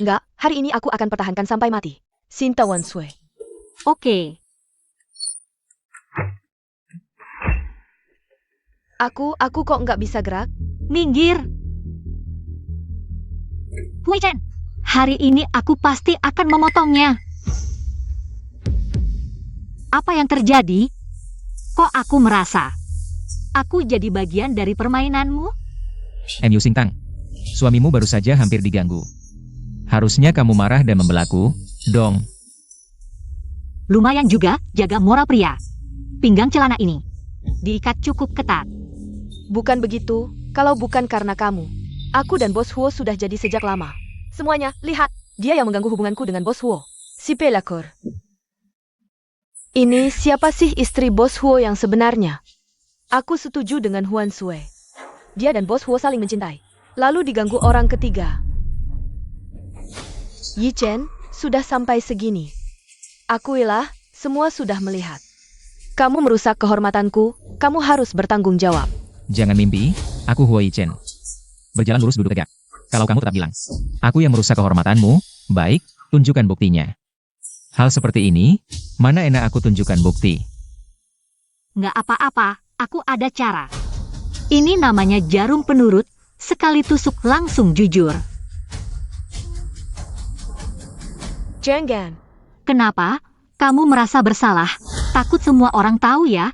Enggak, hari ini aku akan pertahankan sampai mati. Sinta Wansue. Oke. Aku kok nggak bisa gerak? Minggir. Hui Chen, hari ini aku pasti akan memotongnya. Apa yang terjadi? Kok aku merasa aku jadi bagian dari permainanmu? MU Singtang, suamimu baru saja hampir diganggu. Harusnya kamu marah dan membelaku, dong. Lumayan juga jaga moral pria. Pinggang celana ini diikat cukup ketat. Bukan begitu, kalau bukan karena kamu. Aku dan Bos Huo sudah jadi sejak lama. Semuanya, lihat. Dia yang mengganggu hubunganku dengan Bos Huo. Si pelakor. Ini siapa sih istri Bos Huo yang sebenarnya? Aku setuju dengan Huan Sue. Dia dan Bos Huo saling mencintai. Lalu diganggu orang ketiga. Yi Chen, sudah sampai segini. Akuilah, semua sudah melihat. Kamu merusak kehormatanku, kamu harus bertanggung jawab. Jangan mimpi, aku Huo Chen. Berjalan lurus duduk tegak. Kalau kamu tetap bilang, aku yang merusak kehormatanmu, baik, tunjukkan buktinya. Hal seperti ini, mana enak aku tunjukkan bukti. Nggak apa-apa, aku ada cara. Ini namanya jarum penurut, sekali tusuk langsung jujur. Jangan. Kenapa? Kamu merasa bersalah? Takut semua orang tahu ya?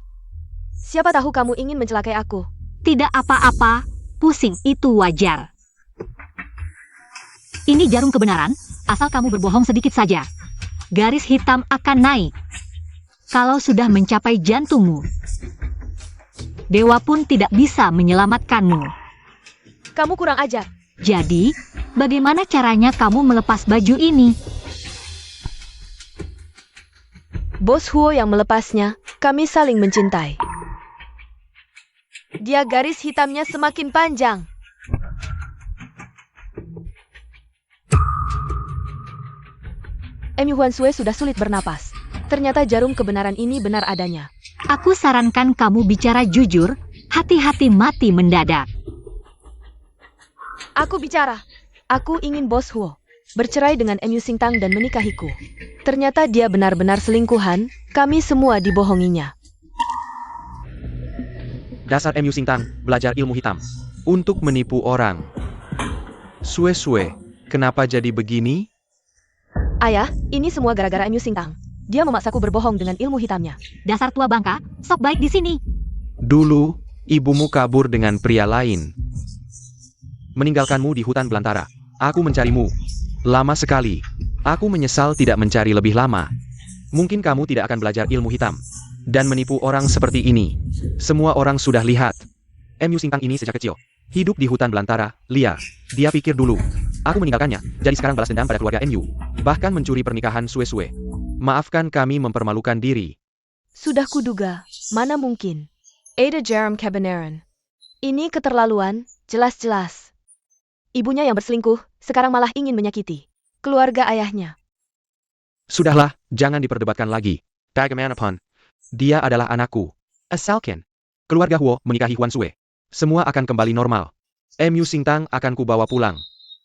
Siapa tahu kamu ingin mencelakai aku. Tidak apa-apa, pusing itu wajar. Ini jarum kebenaran, asal kamu berbohong sedikit saja. Garis hitam akan naik. Kalau sudah mencapai jantungmu, dewa pun tidak bisa menyelamatkanmu. Kamu kurang ajar. Jadi, bagaimana caranya kamu melepas baju ini? Bos Huo yang melepasnya, kami saling mencintai. Dia garis hitamnya semakin panjang. Emi Huan Sue sudah sulit bernapas. Ternyata jarum kebenaran ini benar adanya. Aku sarankan kamu bicara jujur, hati-hati mati mendadak. Aku bicara. Aku ingin Bos Huo bercerai dengan Emu Singtang dan menikahiku. Ternyata dia benar-benar selingkuhan, kami semua dibohonginya. Dasar MU Singtang, belajar ilmu hitam. Untuk menipu orang. Sue, kenapa jadi begini? Ayah, ini semua gara-gara Emu Singtang. Dia memaksaku berbohong dengan ilmu hitamnya. Dasar tua bangka, sok baik di sini. Dulu, ibumu kabur dengan pria lain. Meninggalkanmu di hutan belantara. Aku mencarimu. Lama sekali. Aku menyesal tidak mencari lebih lama. Mungkin kamu tidak akan belajar ilmu hitam. Dan menipu orang seperti ini. Semua orang sudah lihat. Emu Singtang ini sejak kecil. Hidup di hutan belantara, liar. Dia pikir dulu. Aku meninggalkannya, jadi sekarang balas dendam pada keluarga Emu. Bahkan mencuri pernikahan Sue. Maafkan kami mempermalukan diri. Sudah kuduga, mana mungkin. Ada Jarum Kebenaran. Ini keterlaluan, jelas-jelas. Ibunya yang berselingkuh, sekarang malah ingin menyakiti keluarga ayahnya. Sudahlah, jangan diperdebatkan lagi. Tagamanapun. Dia adalah anakku. Asalkan keluarga Huo menikahi Huan Sue, semua akan kembali normal. Emu Singtang akan kubawa pulang.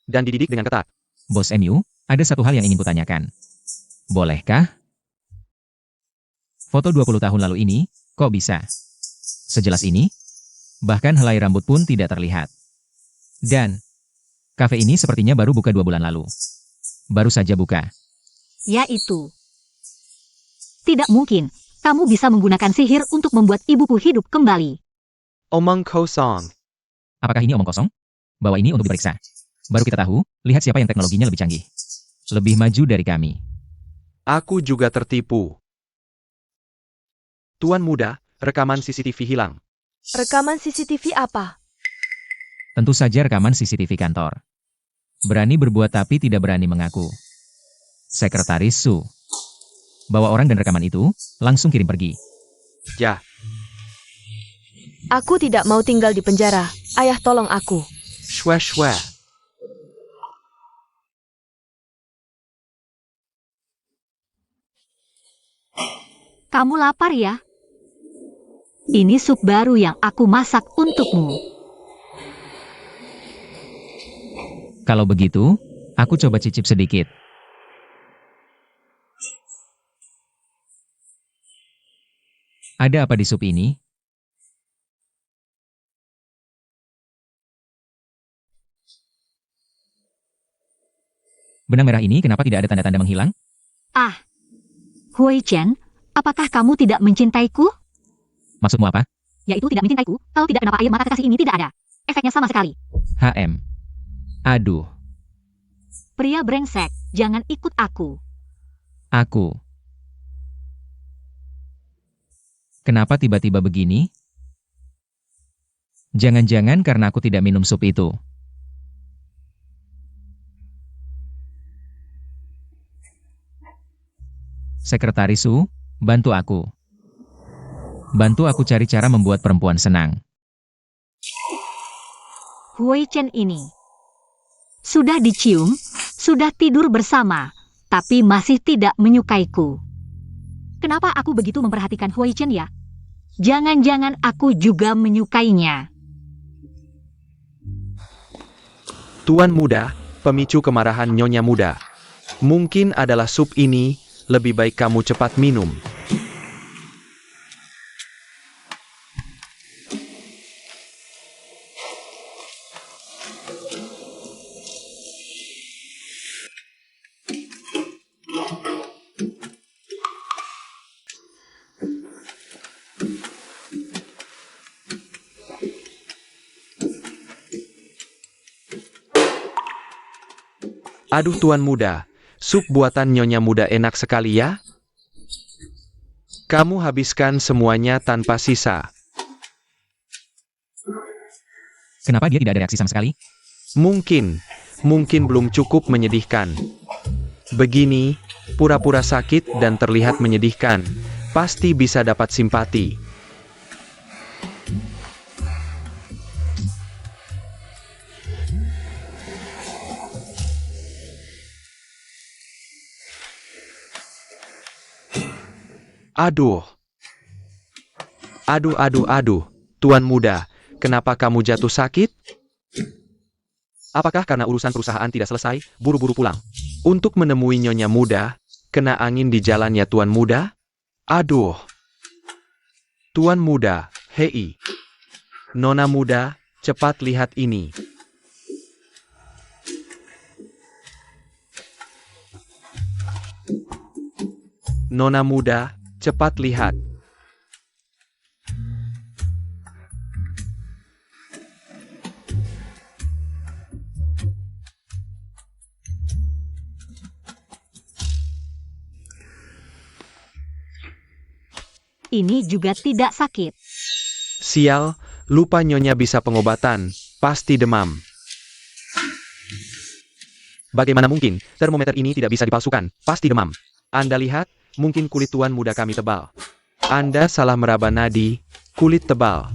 Dan dididik dengan ketat. Bos MU, ada satu hal yang ingin kutanyakan. Bolehkah? Foto 20 tahun lalu ini, kok bisa? Sejelas ini? Bahkan helai rambut pun tidak terlihat. Dan, kafe ini sepertinya baru buka 2 bulan lalu. Baru saja buka. Yaitu. Tidak mungkin, kamu bisa menggunakan sihir untuk membuat ibuku hidup kembali. Omong kosong. Apakah ini omong kosong? Bawa ini untuk diperiksa. Baru kita tahu, lihat siapa yang teknologinya lebih canggih. Lebih maju dari kami. Aku juga tertipu. Tuan muda, rekaman CCTV hilang. Rekaman CCTV apa? Tentu saja rekaman CCTV kantor. Berani berbuat tapi tidak berani mengaku. Sekretaris Su. Bawa orang dan rekaman itu, langsung kirim pergi. Ya, Aku tidak mau tinggal di penjara. Ayah tolong aku. shwe. Kamu lapar ya? Ini sup baru yang aku masak untukmu. Kalau begitu, Aku coba cicip sedikit. Ada apa di sup ini? Benang merah ini kenapa tidak ada tanda-tanda menghilang? Ah, Hui Chen, apakah kamu tidak mencintaiku? Maksudmu apa? Yaitu tidak mencintaiku, kalau tidak kenapa air mata kekasih ini tidak ada. Efeknya sama sekali. HM. Aduh, Pria brengsek, jangan ikut aku. aku. Kenapa tiba-tiba begini? Jangan-jangan karena aku tidak minum sup itu. Sekretaris Su, bantu aku. Bantu aku cari cara membuat perempuan senang. Hui Chen ini. Sudah dicium, sudah tidur bersama, tapi masih tidak menyukaiku. Kenapa aku begitu memperhatikan Hui Chen ya? Jangan-jangan aku juga menyukainya. Tuan muda, pemicu kemarahan Nyonya muda. Mungkin adalah sup ini, lebih baik kamu cepat minum. Aduh tuan muda, sup buatan Nyonya muda enak sekali ya. Kamu habiskan semuanya tanpa sisa. Kenapa dia tidak ada reaksi sama sekali? Mungkin belum cukup menyedihkan. Begini, pura-pura sakit dan terlihat menyedihkan, pasti bisa dapat simpati. Aduh, Tuan muda, kenapa kamu jatuh sakit? Apakah karena urusan perusahaan tidak selesai, buru-buru pulang? Untuk menemui Nyonya muda, kena angin di jalannya Tuan muda? Aduh. Tuan muda, hei. Nona muda, cepat lihat ini. Nona muda, cepat lihat. Ini juga tidak sakit. Sial, lupa Nyonya bisa pengobatan, pasti demam. Bagaimana mungkin, termometer ini tidak bisa dipalsukan, pasti demam. Anda lihat, mungkin kulit tuan muda kami tebal. Anda salah meraba nadi, kulit tebal.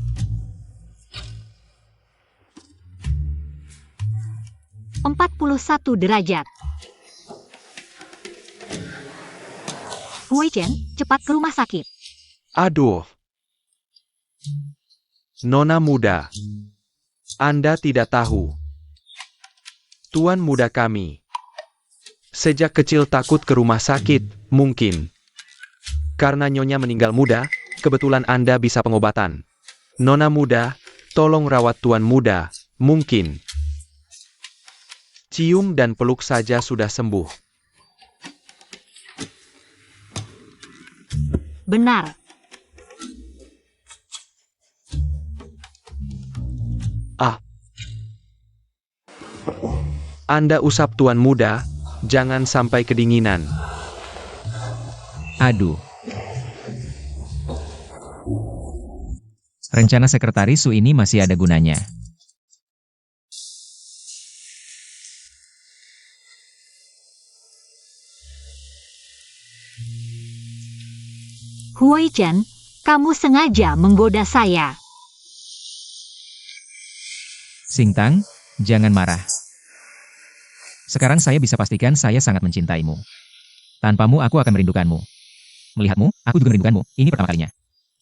-41 derajat. Hui Chen, cepat ke rumah sakit. Aduh. Nona muda. Anda tidak tahu. Tuan muda kami. Sejak kecil takut ke rumah sakit, mungkin. Karena Nyonya meninggal muda, kebetulan Anda bisa pengobatan. Nona muda, tolong rawat tuan muda, mungkin. Cium dan peluk saja sudah sembuh. Benar. Anda usap tuan muda, jangan sampai kedinginan. Aduh. Rencana sekretaris Su ini masih ada gunanya. Hui Chen, kamu sengaja menggoda saya. Singtang, jangan marah. Sekarang saya bisa pastikan saya sangat mencintaimu. Tanpamu aku akan merindukanmu. Melihatmu, aku juga merindukanmu. Ini pertama kalinya.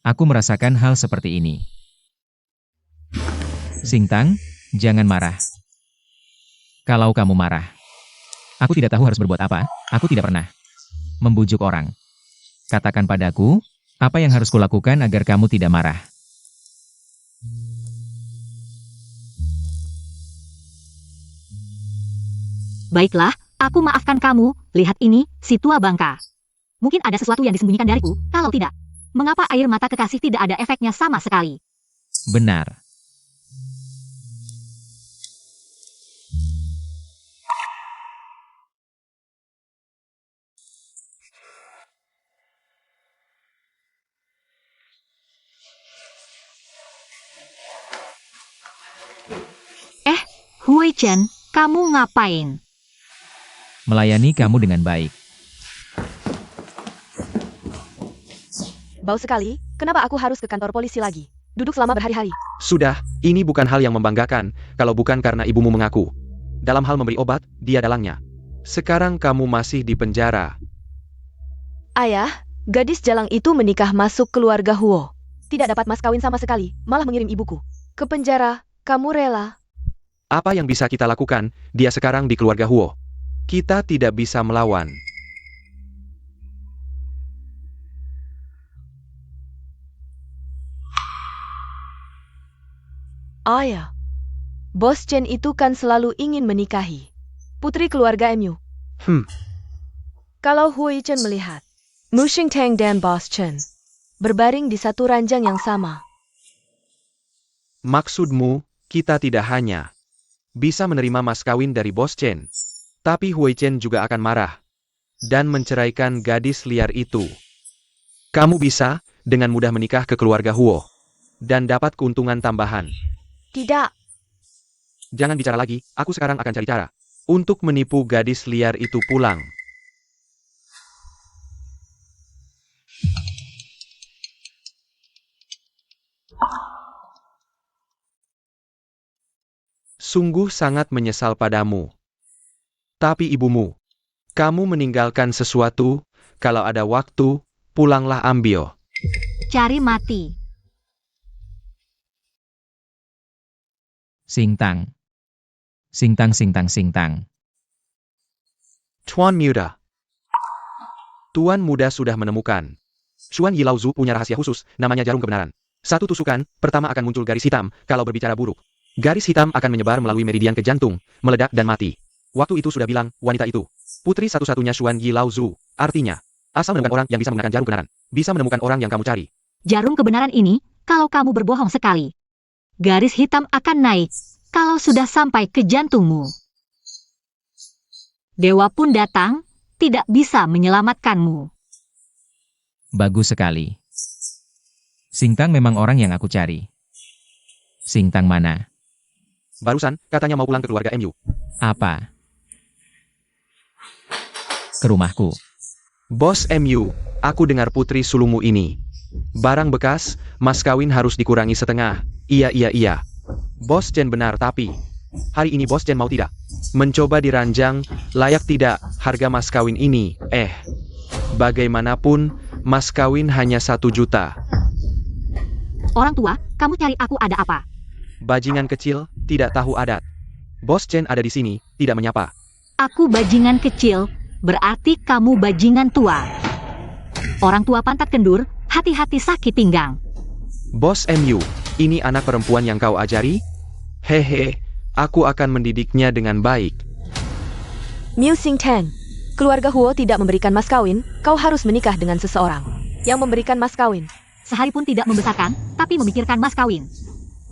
Aku merasakan hal seperti ini. Singtang, jangan marah. Kalau kamu marah, Aku tidak tahu harus berbuat apa, aku tidak pernah membujuk orang. Katakan padaku, apa yang harus kulakukan agar kamu tidak marah? Baiklah, aku maafkan kamu. Lihat ini, si tua bangka. Mungkin ada sesuatu yang disembunyikan dariku. Kalau tidak, mengapa air mata kekasih tidak ada efeknya sama sekali? Benar. Hui Chen, kamu ngapain? Melayani kamu dengan baik. Bau sekali, kenapa aku harus ke kantor polisi lagi? Duduk selama berhari-hari. Sudah, ini bukan hal yang membanggakan, kalau bukan karena ibumu mengaku. Dalam hal memberi obat, dia dalangnya. Sekarang kamu masih di penjara. Ayah, gadis jalang itu menikah masuk keluarga Huo. Tidak dapat mas kawin sama sekali, malah mengirim ibuku ke penjara. Kamu rela? Apa yang bisa kita lakukan? Dia sekarang di keluarga Huo. Kita tidak bisa melawan. Ayah, Bos Chen itu kan selalu ingin menikahi putri keluarga MU. Kalau Hui Chen melihat Mu Xingtang dan Bos Chen berbaring di satu ranjang yang sama. Maksudmu, kita tidak hanya bisa menerima mas kawin dari Bos Chen, tapi Hui Chen juga akan marah dan menceraikan gadis liar itu. Kamu bisa dengan mudah menikah ke keluarga Huo dan dapat keuntungan tambahan. Tidak, Jangan bicara lagi, aku sekarang akan cari cara untuk menipu gadis liar itu pulang. Sungguh sangat menyesal padamu. Tapi ibumu, kamu meninggalkan sesuatu, kalau ada waktu, pulanglah ambil. Cari mati. Singtang. Singtang, singtang, singtang. Tuan Muda. Tuan Muda sudah menemukan. Xuan Yilauzu punya rahasia khusus, namanya jarum kebenaran. Satu tusukan, pertama akan muncul garis hitam, kalau berbicara buruk. Garis hitam akan menyebar melalui meridian ke jantung, meledak dan mati. Waktu itu sudah bilang, wanita itu putri satu-satunya Xuan Yilauzu. Artinya, asal menemukan orang yang bisa menggunakan jarum kebenaran, bisa menemukan orang yang kamu cari. Jarum kebenaran ini, kalau kamu berbohong sekali, garis hitam akan naik kalau sudah sampai ke jantungmu. Dewa pun datang, tidak bisa menyelamatkanmu. Bagus sekali. Singtang memang orang yang aku cari. Singtang mana? Barusan, katanya mau pulang ke keluarga MU. Apa? Ke rumahku. Bos MU, aku dengar putri sulungmu ini. Barang bekas, mas kawin harus dikurangi setengah. Iya. Bos Chen benar tapi, hari ini Bos Chen mau tidak mencoba diranjang, layak tidak harga mas kawin ini. Bagaimanapun, mas kawin hanya 1 juta. Orang tua, kamu cari aku ada apa? Bajingan kecil, tidak tahu adat. Bos Chen ada di sini, tidak menyapa. Aku bajingan kecil, berarti kamu bajingan tua. Orang tua pantat kendur, hati-hati sakit pinggang. Bos MU, ini anak perempuan yang kau ajari? Hehe, aku akan mendidiknya dengan baik. Mu Xingtang, keluarga Huo tidak memberikan mas kawin, kau harus menikah dengan seseorang yang memberikan mas kawin. Sehari pun tidak membesarkan, tapi memikirkan mas kawin.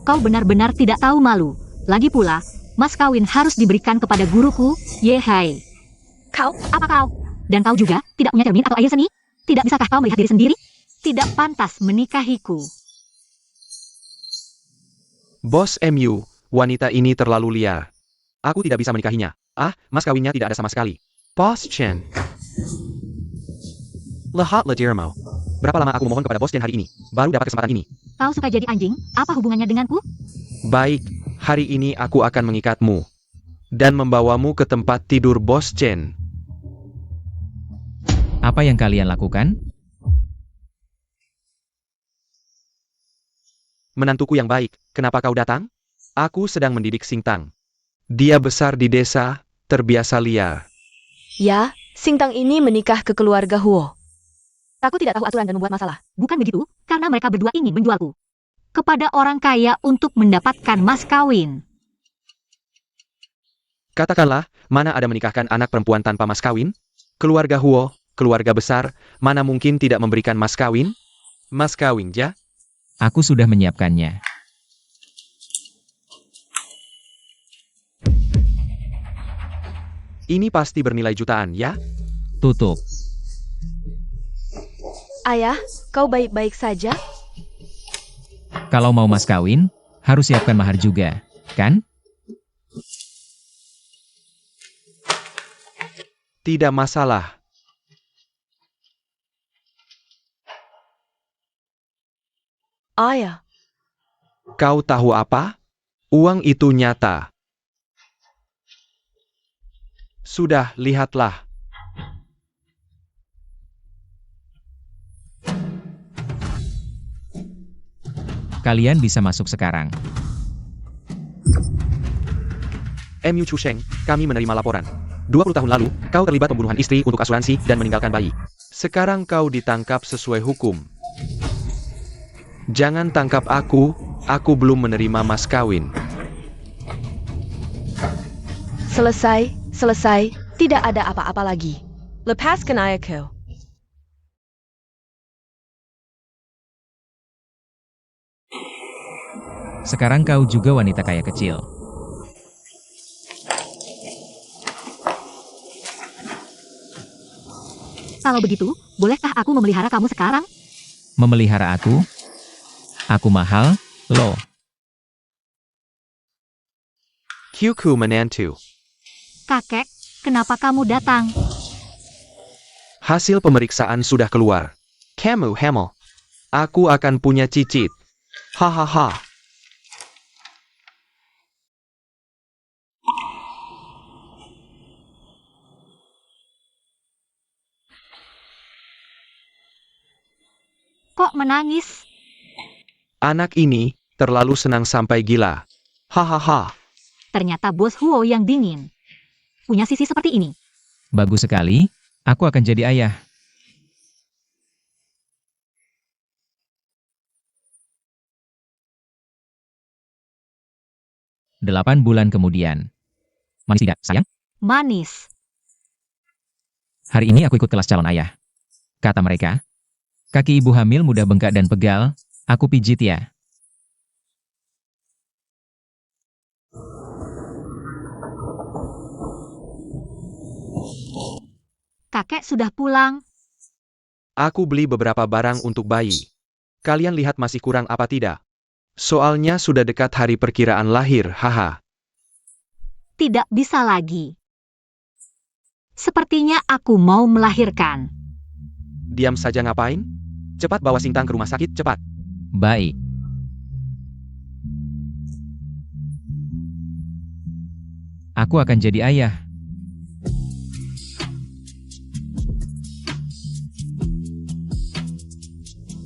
Kau benar-benar tidak tahu malu. Lagi pula, mas kawin harus diberikan kepada guruku, Ye Hai. Kau? Apa kau? Dan kau juga tidak punya cermin atau air seni? Tidak bisakah kau melihat diri sendiri? Tidak pantas menikahiku. Bos MU, wanita ini terlalu liar. Aku tidak bisa menikahinya. Mas kawinnya tidak ada sama sekali. Bos Chen. Lehat ledirmo. Berapa lama aku memohon kepada Bos Chen hari ini, baru dapat kesempatan ini. Kau suka jadi anjing? Apa hubungannya denganku? Baik, hari ini aku akan mengikatmu dan membawamu ke tempat tidur Bos Chen. Apa yang kalian lakukan? Menantuku yang baik, kenapa kau datang? Aku sedang mendidik Singtang. Dia besar di desa, terbiasa liar. Ya, Singtang ini menikah ke keluarga Huo. Aku tidak tahu aturan dan membuat masalah. Bukan begitu, karena mereka berdua ingin menjualku kepada orang kaya untuk mendapatkan mas kawin. Katakanlah, mana ada menikahkan anak perempuan tanpa mas kawin? Keluarga Huo, keluarga besar, mana mungkin tidak memberikan mas kawin? Mas kawin, ja? Aku sudah menyiapkannya. Ini pasti bernilai jutaan, ya? Tutup. Ayah, kau baik-baik saja? Kalau mau mas kawin, harus siapkan mahar juga, kan? Tidak masalah. Ayah, Kau tahu apa? Uang itu nyata. Sudah, lihatlah. Kalian bisa masuk sekarang. Mu Chusheng, kami menerima laporan. 20 tahun lalu, kau terlibat pembunuhan istri untuk asuransi dan meninggalkan bayi. Sekarang kau ditangkap sesuai hukum. Jangan tangkap aku belum menerima mas kawin. selesai, tidak ada apa-apa lagi. Lepaskan ayahku. Sekarang kau juga wanita kaya kecil. Kalau begitu, bolehkah aku memelihara kamu sekarang? Memelihara aku? Aku mahal, loh. Kyuku menantu. Kakek, kenapa kamu datang? Hasil pemeriksaan sudah keluar. Kamu hamil. Aku akan punya cicit. Hahaha. Kok menangis? Anak ini terlalu senang sampai gila. Hahaha. Ternyata bos Huo yang dingin. Punya sisi seperti ini. Bagus sekali, aku akan jadi ayah. Delapan bulan kemudian. Manis tidak, sayang? Manis. Hari ini aku ikut kelas calon ayah. Kata mereka, kaki ibu hamil mudah bengkak dan pegal, aku pijit ya. Kakek sudah pulang. Aku beli beberapa barang untuk bayi. Kalian lihat masih kurang apa tidak? Soalnya sudah dekat hari perkiraan lahir, haha. Tidak bisa lagi. Sepertinya aku mau melahirkan. Diam saja ngapain? Cepat bawa Singtang ke rumah sakit, cepat. Baik. Aku akan jadi ayah.